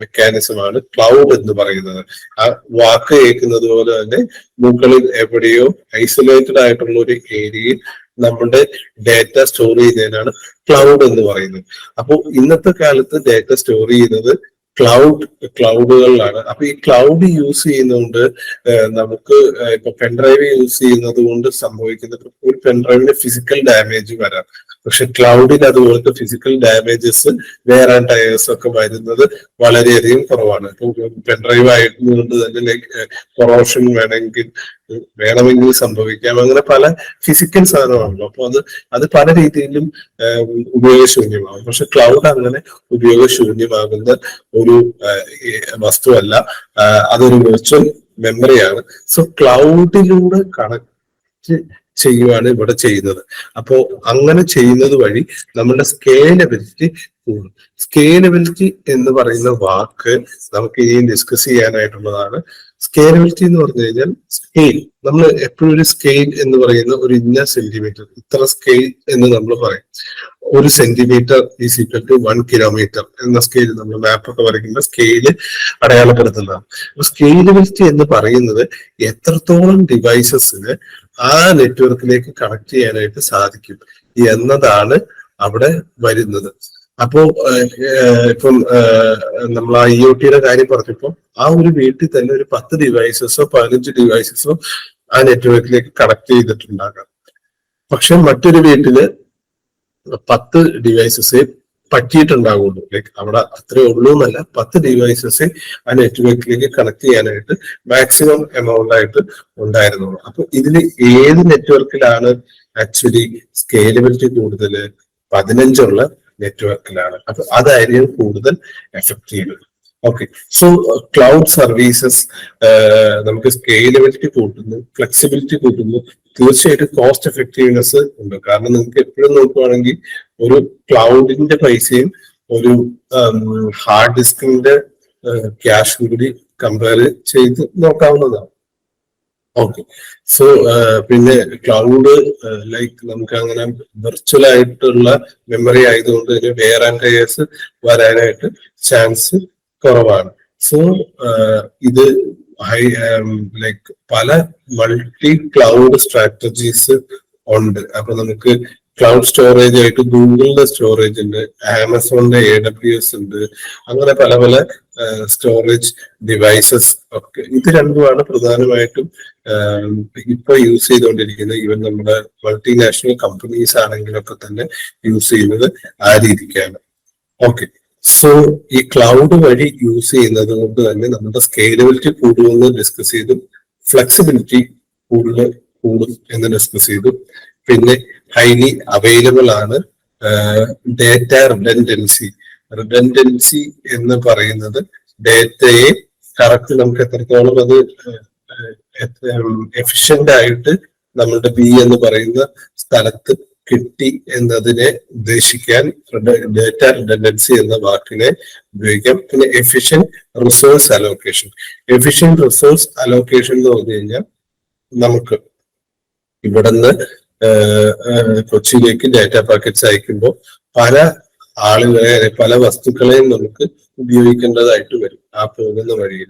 മെക്കാനിസമാണ് ക്ലൗഡ് എന്ന് പറയുന്നത്. ആ വാക്ക് കേൾക്കുന്നത് പോലെ തന്നെ മുകളിൽ എവിടെയോ ഐസൊലേറ്റഡ് ആയിട്ടുള്ള ഒരു ഏരിയയിൽ നമ്മുടെ ഡേറ്റ സ്റ്റോർ ചെയ്യുന്നതിനാണ് ക്ലൗഡ് എന്ന് പറയുന്നത്. അപ്പോൾ ഇന്നത്തെ കാലത്ത് ഡേറ്റ സ്റ്റോർ ചെയ്യുന്നത് ക്ലൗഡുകളിലാണ്. അപ്പൊ ഈ ക്ലൗഡ് യൂസ് ചെയ്യുന്നതുകൊണ്ട് നമുക്ക് ഇപ്പൊ പെൻഡ്രൈവ് യൂസ് ചെയ്യുന്നത് കൊണ്ട് സംഭവിക്കുന്നത് ഒരു പെൻഡ്രൈവിന് ഫിസിക്കൽ ഡാമേജ് വരാം. പക്ഷെ ക്ലൗഡിൽ അതുപോലത്തെ ഫിസിക്കൽ ഡാമേജസ് വേറെ ടയേഴ്സ് ഒക്കെ വരുന്നത് വളരെയധികം കുറവാണ്. പെൻഡ്രൈവ് ആയതുകൊണ്ട് തന്നെ ലൈക്ക് കൊറോഷൻ വേണമെങ്കിൽ സംഭവിക്കാം. അങ്ങനെ പല ഫിസിക്കൽ സാധനമാണല്ലോ. അപ്പൊ അത് പല രീതിയിലും ഉപയോഗശൂന്യമാകും. പക്ഷെ ക്ലൗഡ് അങ്ങനെ ഉപയോഗശൂന്യമാകുന്ന ഒരു വസ്തുവല്ല, അതൊരു വിർച്വൽ മെമ്മറിയാണ്. സോ ക്ലൗഡിലൂടെ കണക്ട് ചെയ്യുവാണ് ഇവിടെ ചെയ്യുന്നത്. അപ്പോ അങ്ങനെ ചെയ്യുന്നത് വഴി നമ്മുടെ സ്കേലബിലിറ്റി കൂടും. സ്കേലബിലിറ്റി എന്ന് പറയുന്ന വാക്ക് നമുക്ക് ഇനിയും ഡിസ്കസ് ചെയ്യാനായിട്ടുള്ളതാണ്. സ്കേലബിലിറ്റി എന്ന് പറഞ്ഞു കഴിഞ്ഞാൽ സ്കെയിൽ, നമ്മൾ എപ്പോഴും ഒരു സ്കെയിൽ എന്ന് പറയുന്ന ഒരു ഇന്ന സെന്റിമീറ്റർ, ഇത്ര സ്കെയിൽ എന്ന് നമ്മൾ പറയും. ഒരു centimetre is equal to 1 kilometre എന്ന സ്കെയിൽ നമ്മൾ മാപ്പൊക്കെ വരയ്ക്കുമ്പോൾ സ്കെയില് അടയാളപ്പെടുത്തുന്നതാണ്. അപ്പൊ സ്കെയിലബിലിറ്റി എന്ന് പറയുന്നത് എത്രത്തോളം ഡിവൈസസിന് ആ നെറ്റ്വർക്കിലേക്ക് കണക്ട് ചെയ്യാനായിട്ട് സാധിക്കും എന്നതാണ് അവിടെ വരുന്നത്. അപ്പോ ഇപ്പം നമ്മൾ ആ IoT കാര്യം പറഞ്ഞപ്പോ ആ ഒരു വീട്ടിൽ തന്നെ ഒരു 10 ഡിവൈസസോ 15 ഡിവൈസസോ ആ നെറ്റ്വർക്കിലേക്ക് കണക്ട് ചെയ്തിട്ടുണ്ടാകാം. പക്ഷെ മറ്റൊരു വീട്ടില് 10 ഡിവൈസസേ പറ്റിയിട്ടുണ്ടാകുള്ളൂ. ലൈക്ക് അവിടെ അത്രേ ഉള്ളൂ എന്നല്ല, 10 ഡിവൈസസേ ആ നെറ്റ്വർക്കിലേക്ക് കണക്ട് ചെയ്യാനായിട്ട് മാക്സിമം എമൗണ്ട് ആയിട്ട് ഉണ്ടായിരുന്നുള്ളൂ. അപ്പൊ ഇതിൽ ഏത് നെറ്റ്വർക്കിലാണ് ആക്ച്വലി സ്കേലബിലിറ്റി കൂടുതൽ? 15 നെറ്റ്വർക്കിലാണ്. അപ്പൊ അതായിരിക്കും കൂടുതൽ effective. Okay, so cloud services നമുക്ക് സ്കേലബിലിറ്റി കൂട്ടുന്നു, ഫ്ലെക്സിബിലിറ്റി കൂട്ടുന്നു, തീർച്ചയായിട്ടും കോസ്റ്റ് എഫക്റ്റീവ്നെസ് ഉണ്ട്. കാരണം നിങ്ങൾക്ക് എപ്പോഴും നോക്കുകയാണെങ്കിൽ ഒരു ക്ലൗഡിന്റെ പൈസയും ഒരു ഹാർഡ് ഡിസ്കിന്റെ ക്യാഷും കൂടി കമ്പയർ ചെയ്ത് നോക്കാവുന്നതാണ്. ഓക്കെ, സോ പിന്നെ ക്ലൗഡ് ലൈക്ക് നമുക്ക് അങ്ങനെ വെർച്വൽ ആയിട്ടുള്ള മെമ്മറി ആയതുകൊണ്ട് തന്നെ വെയർ ആൻഡ് ടയേഴ്സ് വരാനായിട്ട് ചാൻസ് കുറവാണ്. സോ ഇത് ലൈക്ക് പല മൾട്ടി ക്ലൗഡ് സ്ട്രാറ്റജീസ് ഉണ്ട്. അപ്പൊ നമുക്ക് ക്ലൗഡ് സ്റ്റോറേജ് ആയിട്ട് ഗൂഗിളിന്റെ സ്റ്റോറേജ് ഉണ്ട്, ആമസോണിന്റെ AWS ഉണ്ട്, അങ്ങനെ പല പല സ്റ്റോറേജ് ഡിവൈസസ് ഒക്കെ. ഇത് രണ്ടുമാണ് പ്രധാനമായിട്ടും ഇപ്പൊ യൂസ് ചെയ്തുകൊണ്ടിരിക്കുന്നത്. ഈവൻ നമ്മുടെ മൾട്ടിനാഷണൽ കമ്പനീസ് ആണെങ്കിലൊക്കെ തന്നെ യൂസ് ചെയ്യുന്നത് ആ രീതിക്കാണ്. ഓക്കെ, സോ ഈ ക്ലൗഡ് വഴി യൂസ് ചെയ്യുന്നത് കൊണ്ട് തന്നെ നമ്മുടെ സ്കേലബിലിറ്റി കൂടുമെന്ന് ഡിസ്കസ് ചെയ്തു, ഫ്ലെക്സിബിലിറ്റി കൂടും എന്ന് ഡിസ്കസ് ചെയ്തു. പിന്നെ ഹൈലി അവൈലബിൾ ആണ്. ഡേറ്റ റിഡൻഡൻസി എന്ന് പറയുന്നത് ഡേറ്റയെ കറക്റ്റ് നമുക്ക് എത്രത്തോളം അത് എഫിഷ്യന്റ് ആയിട്ട് നമ്മളുടെ B എന്ന് പറയുന്ന സ്ഥലത്ത് കിട്ടി എന്നതിനെ ഉദ്ദേശിക്കാൻ ഡേറ്റ റിഡൻഡൻസി എന്ന വാക്കിനെ ഉപയോഗിക്കാം. പിന്നെ efficient resource allocation. Efficient resource allocation എന്ന് പറഞ്ഞു കഴിഞ്ഞാൽ നമുക്ക് ഇവിടുന്ന് കൊച്ചിയിലേക്ക് ഡാറ്റ പാക്കറ്റ്സ് അയക്കുമ്പോൾ പല ആളുകളെ പല വസ്തുക്കളെയും നമുക്ക് ഉപയോഗിക്കേണ്ടതായിട്ട് വരും ആ പോകുന്ന വഴിയിൽ.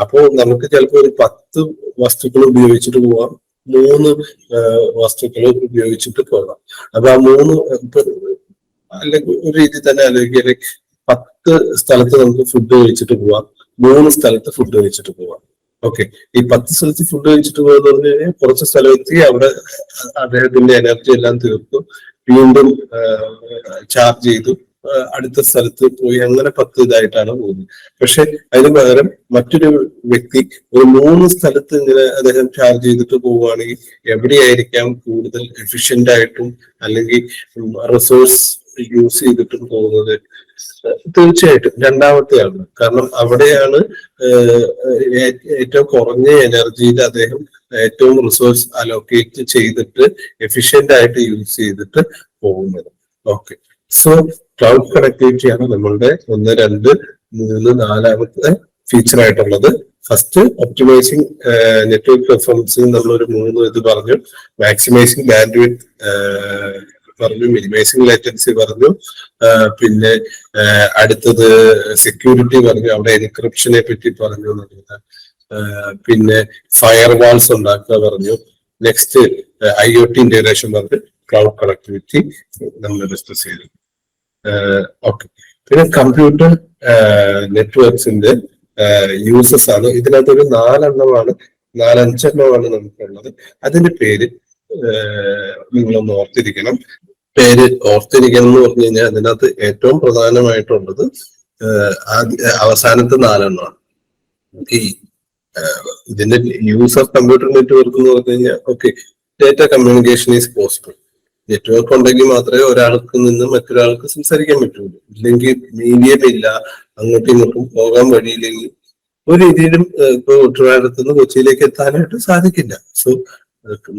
അപ്പോൾ നമുക്ക് ചിലപ്പോൾ ഒരു 10 വസ്തുക്കൾ ഉപയോഗിച്ചിട്ട് പോവാം, 3 വസ്തുക്കൾ ഉപയോഗിച്ചിട്ട് പോകാം. അപ്പൊ ആ 3 അല്ലെങ്കിൽ ഒരു രീതി തന്നെ ആലോചിക്കുക, 10 സ്ഥലത്ത് നമുക്ക് ഫുഡ് കഴിച്ചിട്ട് പോവാം, 3 സ്ഥലത്ത് ഫുഡ് കഴിച്ചിട്ട് പോവാം. ഓക്കെ, ഈ 10 സ്ഥലത്ത് ഫുഡ് കഴിച്ചിട്ട് പോകുന്ന പറഞ്ഞു കഴിഞ്ഞാൽ കുറച്ച് സ്ഥലമെത്തി അവിടെ അദ്ദേഹത്തിന്റെ എനർജി എല്ലാം തീർത്തു, വീണ്ടും ചാർജ് ചെയ്തു, അടുത്ത സ്ഥലത്ത് പോയി, അങ്ങനെ 10 ഇതായിട്ടാണ് പോകുന്നത്. പക്ഷെ അതിന് പകരം മറ്റൊരു വ്യക്തി ഒരു 3 സ്ഥലത്ത് ഇങ്ങനെ അദ്ദേഹം ചാർജ് ചെയ്തിട്ട് പോവുകയാണെങ്കിൽ എവിടെയായിരിക്കാം കൂടുതൽ എഫിഷ്യന്റ് ആയിട്ടും അല്ലെങ്കിൽ റിസോഴ്സ് യൂസ് ചെയ്തിട്ടും പോകുന്നത്? തീർച്ചയായിട്ടും രണ്ടാമത്തെയാണ്. കാരണം അവിടെയാണ് ഏറ്റവും കുറഞ്ഞ എനർജിയിൽ അദ്ദേഹം ഏറ്റവും റിസോഴ്സ് അലോക്കേറ്റ് ചെയ്തിട്ട് എഫിഷ്യന്റ് ആയിട്ട് യൂസ് ചെയ്തിട്ട് പോകുന്നത്. ഓക്കെ, സോ ക്ലൗഡ് കണക്ടിവിറ്റിയാണ് നമ്മളുടെ 1, 2, 3, 4ാമത്തെ ഫീച്ചർ ആയിട്ടുള്ളത്. ഫസ്റ്റ് ഒപ്റ്റിമൈസിങ് നെറ്റ്വർക്ക് പെർഫോമൻസിന് നമ്മളൊരു 3 ഇത് പറഞ്ഞു. മാക്സിമൈസിങ് ബാൻഡ്വിഡ്ത്ത് പറഞ്ഞു, മിനിമൈസിങ് ലേറ്റൻസി പറഞ്ഞു, പിന്നെ അടുത്തത് സെക്യൂരിറ്റി പറഞ്ഞു, അവിടെ എൻക്രിപ്ഷനെ പറ്റി പറഞ്ഞു, പിന്നെ ഫയർ വാൾസ് ഉണ്ടാക്കുക പറഞ്ഞു. നെക്സ്റ്റ് IoT ഇന്റഗ്രേഷൻ പറഞ്ഞു, ക്ലൗഡ് കണക്ടിവിറ്റി നമ്മൾ ഡിസ്കസ് ചെയ്തു. ഓക്കെ, പിന്നെ കമ്പ്യൂട്ടർ നെറ്റ്വർക്ക്സിന്റെ യൂസസ് ആണ്. ഇതിനകത്ത് ഒരു 4-5 നമുക്കുള്ളത്. അതിന്റെ പേര് നിങ്ങളൊന്ന് ഓർത്തിരിക്കണം. എന്ന് പറഞ്ഞു കഴിഞ്ഞാൽ അതിനകത്ത് ഏറ്റവും പ്രധാനമായിട്ടുള്ളത് അവസാനത്തെ 4 ഈ ഇതിന്റെ യൂസ് ഓഫ് കമ്പ്യൂട്ടർ നെറ്റ്വർക്ക് എന്ന് പറഞ്ഞു കഴിഞ്ഞാൽ okay, data communication is possible. Network ഉണ്ടെങ്കിൽ മാത്രമേ ഒരാൾക്ക് നിന്ന് മറ്റൊരാൾക്ക് സംസാരിക്കാൻ പറ്റുള്ളൂ. ഇല്ലെങ്കിൽ മീഡിയം ഇല്ല, അങ്ങോട്ടും ഇങ്ങോട്ടും പോകാൻ വഴിയില്ലെങ്കിൽ ഒരു രീതിയിലും ഇപ്പൊ ട്രിവാൻഡ്രത്ത് നിന്ന് കൊച്ചിയിലേക്ക് എത്താനായിട്ട് സാധിക്കില്ല. സോ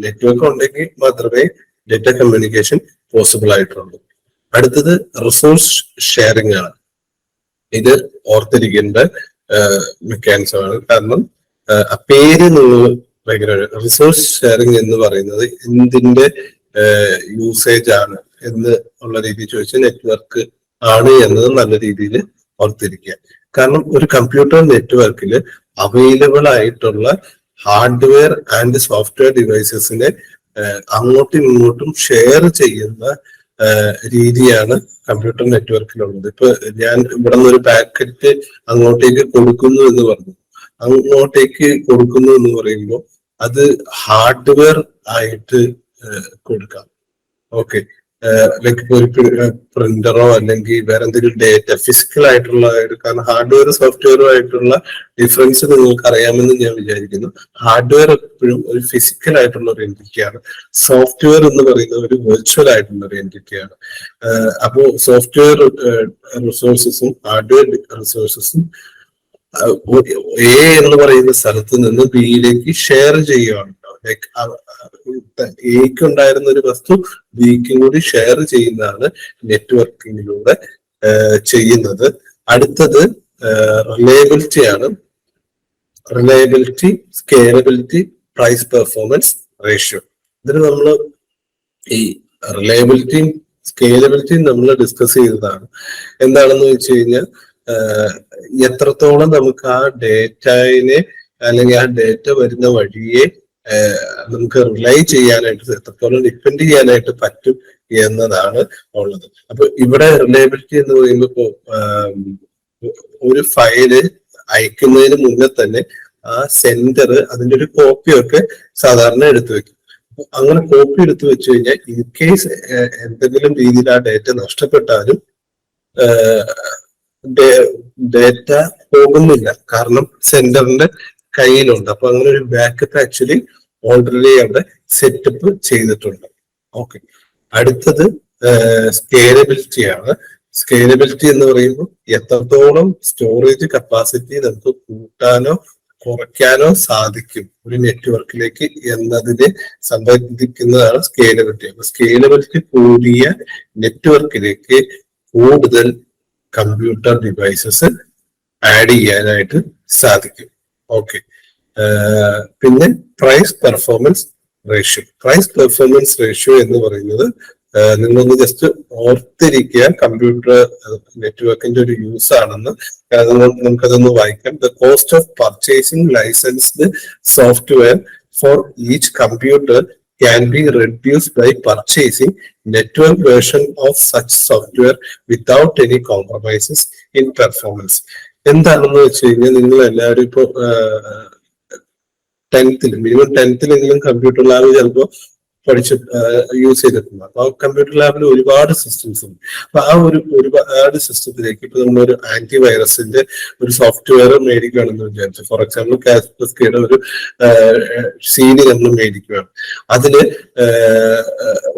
നെറ്റ്വർക്ക് ഉണ്ടെങ്കിൽ മാത്രമേ ഡേറ്റ കമ്മ്യൂണിക്കേഷൻ പോസിബിൾ ആയിട്ടുള്ളൂ. അടുത്തത് റിസോഴ്സ് ഷെയറിംഗ് ആണ്. ഇത് ഓർത്തിരിക്കേണ്ട മെക്കാനിസം ആണ്. കാരണം പേര് നിങ്ങൾ ഭയങ്കര റിസോഴ്സ് ഷെയറിംഗ് എന്ന് പറയുന്നത് എന്തിന്റെ യൂസേജ് ആണ് എന്ന് ഉള്ള രീതിയിൽ ചോദിച്ചാൽ നെറ്റ്വർക്ക് ആണ് എന്നത് നല്ല രീതിയിൽ ഓർത്തിരിക്കുക. കാരണം ഒരു കമ്പ്യൂട്ടർ നെറ്റ്വർക്കിൽ അവൈലബിൾ ആയിട്ടുള്ള ഹാർഡ്വെയർ ആൻഡ് സോഫ്റ്റ്വെയർ ഡിവൈസസിനെ അങ്ങോട്ടും ഇങ്ങോട്ടും ഷെയർ ചെയ്യുന്ന രീതിയാണ് കമ്പ്യൂട്ടർ നെറ്റ്വർക്കിലുള്ളത്. ഇപ്പൊ ഞാൻ ഇവിടെ നിന്ന് ഒരു പാക്കറ്റ് അങ്ങോട്ടേക്ക് കൊടുക്കുന്നു എന്ന് പറഞ്ഞു. അങ്ങോട്ടേക്ക് കൊടുക്കുന്നു എന്ന് പറയുമ്പോൾ അത് ഹാർഡ്വെയർ ആയിട്ട് കൊടുക്കാം. ഓക്കെ, ലൈക്ക് ഒരു പ്രിന്ററോ അല്ലെങ്കിൽ വേറെ എന്തെങ്കിലും ഡേറ്റ ഫിസിക്കൽ ആയിട്ടുള്ള, കാരണം ഹാർഡ്വെയർ സോഫ്റ്റ്വെയറും ആയിട്ടുള്ള ഡിഫറൻസ് നിങ്ങൾക്ക് അറിയാമെന്ന് ഞാൻ വിചാരിക്കുന്നു. ഹാർഡ്വെയർ എപ്പോഴും ഒരു ഫിസിക്കൽ ആയിട്ടുള്ള ഒരു എൻറ്റിറ്റിയാണ്. സോഫ്റ്റ്വെയർ എന്ന് പറയുന്നത് ഒരു വെർച്വൽ ആയിട്ടുള്ള ഒരു എൻറ്റിറ്റിയാണ്. അപ്പോ സോഫ്റ്റ്വെയർ റിസോഴ്സസും ഹാർഡ്വെയർ റിസോഴ്സസും എ എന്ന് പറയുന്ന സ്ഥലത്ത് നിന്ന് ബിയിലേക്ക് ഷെയർ ചെയ്യുകയാണ്. ലൈക്ക് എക്ക് ഉണ്ടായിരുന്ന ഒരു വസ്തു ബിക്കും കൂടി ഷെയർ ചെയ്യുന്നതാണ് നെറ്റ്വർക്കിങ്ങിലൂടെ ചെയ്യുന്നത്. അടുത്തത് റിലയബിലിറ്റി ആണ്. Reliability, scalability, price performance ratio. ഇതിന് നമ്മൾ ഈ റിലയബിലിറ്റിയും സ്കെയിലബിലിറ്റിയും നമ്മൾ ഡിസ്കസ് ചെയ്തതാണ്. എന്താണെന്ന് വെച്ച് കഴിഞ്ഞാൽ എത്രത്തോളം നമുക്ക് ആ ഡേറ്റയെ അല്ലെങ്കിൽ ആ ഡേറ്റ വരുന്ന വഴിയെ നമുക്ക് റിലൈ ചെയ്യാനായിട്ട്, എത്രത്തോളം ഡിപ്പെൻഡ് ചെയ്യാനായിട്ട് പറ്റും എന്നതാണ് ഉള്ളത്. അപ്പൊ ഇവിടെ റിലയബിലിറ്റി എന്ന് പറയുമ്പോൾ ഇപ്പോ ഒരു ഫയല് അയക്കുന്നതിന് മുന്നേ തന്നെ ആ സെൻഡർ അതിന്റെ ഒരു കോപ്പിയൊക്കെ സാധാരണ എടുത്തു വെക്കും. അങ്ങനെ കോപ്പി എടുത്തു വെച്ച് കഴിഞ്ഞാൽ ഇൻ കേസ് എന്തെങ്കിലും രീതിയിൽ ആ ഡേറ്റ നഷ്ടപ്പെട്ടാലും ഡേറ്റ പോകുന്നില്ല, കാരണം സെൻഡറിന്റെ കയ്യിലുണ്ട്. അപ്പൊ അങ്ങനെ ഒരു ബാക്കപ്പ് ആക്ച്വലി ഓൾറെഡി അവിടെ സെറ്റപ്പ് ചെയ്തിട്ടുണ്ട്. ഓക്കെ, അടുത്തത് സ്കെയിലബിലിറ്റി ആണ്. സ്കെയിലബിലിറ്റി എന്ന് പറയുമ്പോൾ എത്രത്തോളം സ്റ്റോറേജ് കപ്പാസിറ്റി നമുക്ക് കൂട്ടാനോ കുറയ്ക്കാനോ സാധിക്കും ഒരു നെറ്റ്വർക്കിലേക്ക് എന്നതിനെ സംബന്ധിക്കുന്നതാണ് സ്കേലബിലിറ്റി. അപ്പൊ സ്കേലബിലിറ്റി കൂടിയ നെറ്റ്വർക്കിലേക്ക് കൂടുതൽ കമ്പ്യൂട്ടർ ഡിവൈസസ് ആഡ് ചെയ്യാനായിട്ട് സാധിക്കും. ഓക്കെ. പിന്നെ പ്രൈസ് പെർഫോമൻസ് റേഷ്യോ എന്ന് പറയുന്നത് നിങ്ങളൊന്ന് ജസ്റ്റ് ഓർത്തിരിക്കുക, കമ്പ്യൂട്ടർ നെറ്റ്വർക്കിന്റെ ഒരു യൂസ് ആണെന്ന്. നമുക്കതൊന്ന് വായിക്കാം. The cost of purchasing licensed software for each computer can be reduced by purchasing network version of such software without any compromises in performance. എന്താണെന്ന് വെച്ച് കഴിഞ്ഞാൽ നിങ്ങൾ എല്ലാവരും ഇപ്പോ 10th minimum 10th computer lab ചിലപ്പോൾ പഠിച്ച് യൂസ് ചെയ്തിട്ടുണ്ട്. അപ്പൊ ആ കമ്പ്യൂട്ടർ ലാബിൽ ഒരുപാട് സിസ്റ്റംസ് ഉണ്ട്. അപ്പൊ ആ ഒരുപാട് സിസ്റ്റത്തിലേക്ക് ഇപ്പൊ നമ്മളൊരു ആന്റി വൈറസിന്റെ ഒരു സോഫ്റ്റ്വെയർ മേടിക്കുകയാണെന്ന് വിചാരിച്ചു. ഫോർ എക്സാമ്പിൾ കാസ്പെർസ്കിയുടെ ഒരു സീനി നമ്മൾ മേടിക്കുകയാണ്. അതില്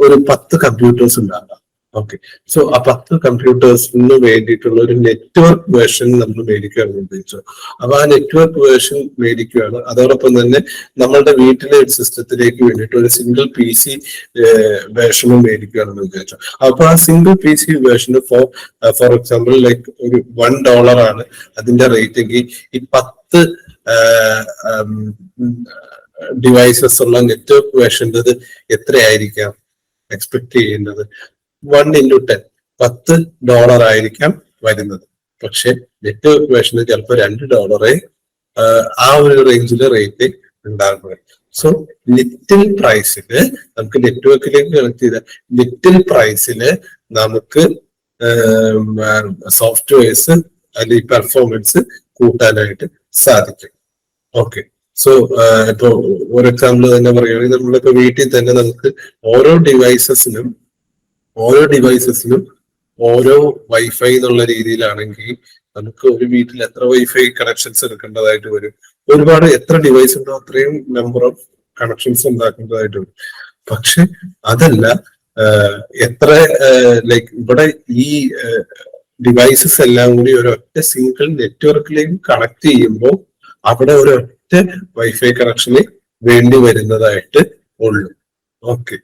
ഒരു 10 കമ്പ്യൂട്ടേഴ്സ് ഉണ്ടാകാം. ഓക്കെ. സോ ആ 10 കമ്പ്യൂട്ടേഴ്സിന് വേണ്ടിയിട്ടുള്ള ഒരു നെറ്റ്വർക്ക് വേർഷൻ നമ്മൾ മേടിക്കുകയാണെന്ന് ഉദ്ദേശിച്ചു. അപ്പൊ ആ നെറ്റ്വർക്ക് വേർഷൻ മേടിക്കുകയാണ്. അതോടൊപ്പം തന്നെ നമ്മളുടെ വീട്ടിലെ ഒരു സിസ്റ്റത്തിലേക്ക് വേണ്ടിയിട്ട് ഒരു സിംഗിൾ PC വേർഷനും മേടിക്കുകയാണെന്ന് വിചാരിച്ചു. അപ്പൊ ആ സിംഗിൾ PC വേർഷന് ഫോർ എക്സാമ്പിൾ ലൈക്ക് ഒരു $1 ആണ് അതിന്റെ റേറ്റ് എങ്കിൽ ഈ 10 ഡിവൈസസ് ഉള്ള നെറ്റ്വർക്ക് വേർഷൻ്റെ എത്രയായിരിക്കാം എക്സ്പെക്ട് ചെയ്യുന്നത്? 1 × 10 $10 ആയിരിക്കാം വരുന്നത്. പക്ഷെ നെറ്റ്വർക്ക് വേർഷന് ചിലപ്പോൾ $2 ആ ഒരു റേഞ്ചിൽ റേറ്റ് ഉണ്ടാകുന്നത്. സോ ലിറ്റിൽ പ്രൈസില് നമുക്ക് നെറ്റ്വർക്കിലേക്ക് കണക്ട് ചെയ്ത ലിറ്റിൽ പ്രൈസില് നമുക്ക് സോഫ്റ്റ്വെയർസ് അല്ലെങ്കിൽ പെർഫോമൻസ് കൂട്ടാനായിട്ട് സാധിക്കും. ഓക്കെ. സോ ഇപ്പൊ ഒരു എക്സാമ്പിൾ തന്നെ പറയുകയാണെങ്കിൽ നമ്മളിപ്പോ വീട്ടിൽ തന്നെ നമുക്ക് ഓരോ ഡിവൈസസിനും ഓരോ വൈഫൈ എന്നുള്ള രീതിയിലാണെങ്കിൽ നമുക്ക് ഒരു വീട്ടിൽ എത്ര വൈഫൈ കണക്ഷൻസ് എടുക്കേണ്ടതായിട്ട് വരും? ഒരുപാട് എത്ര ഡിവൈസ് ഉണ്ടോ അത്രയും നമ്പർ ഓഫ് കണക്ഷൻസ് ഉണ്ടാക്കേണ്ടതായിട്ട് വരും. പക്ഷെ അതല്ല, എത്ര ലൈക്ക് ഇവിടെ ഈ ഡിവൈസസ് എല്ലാം കൂടി ഒരൊറ്റ സിംഗിൾ നെറ്റ്വർക്കിലേക്ക് കണക്ട് ചെയ്യുമ്പോൾ അവിടെ ഒരൊറ്റ വൈഫൈ കണക്ഷന് വേണ്ടി വരുന്നതായിട്ട് ഉള്ളു. ഓക്കെ.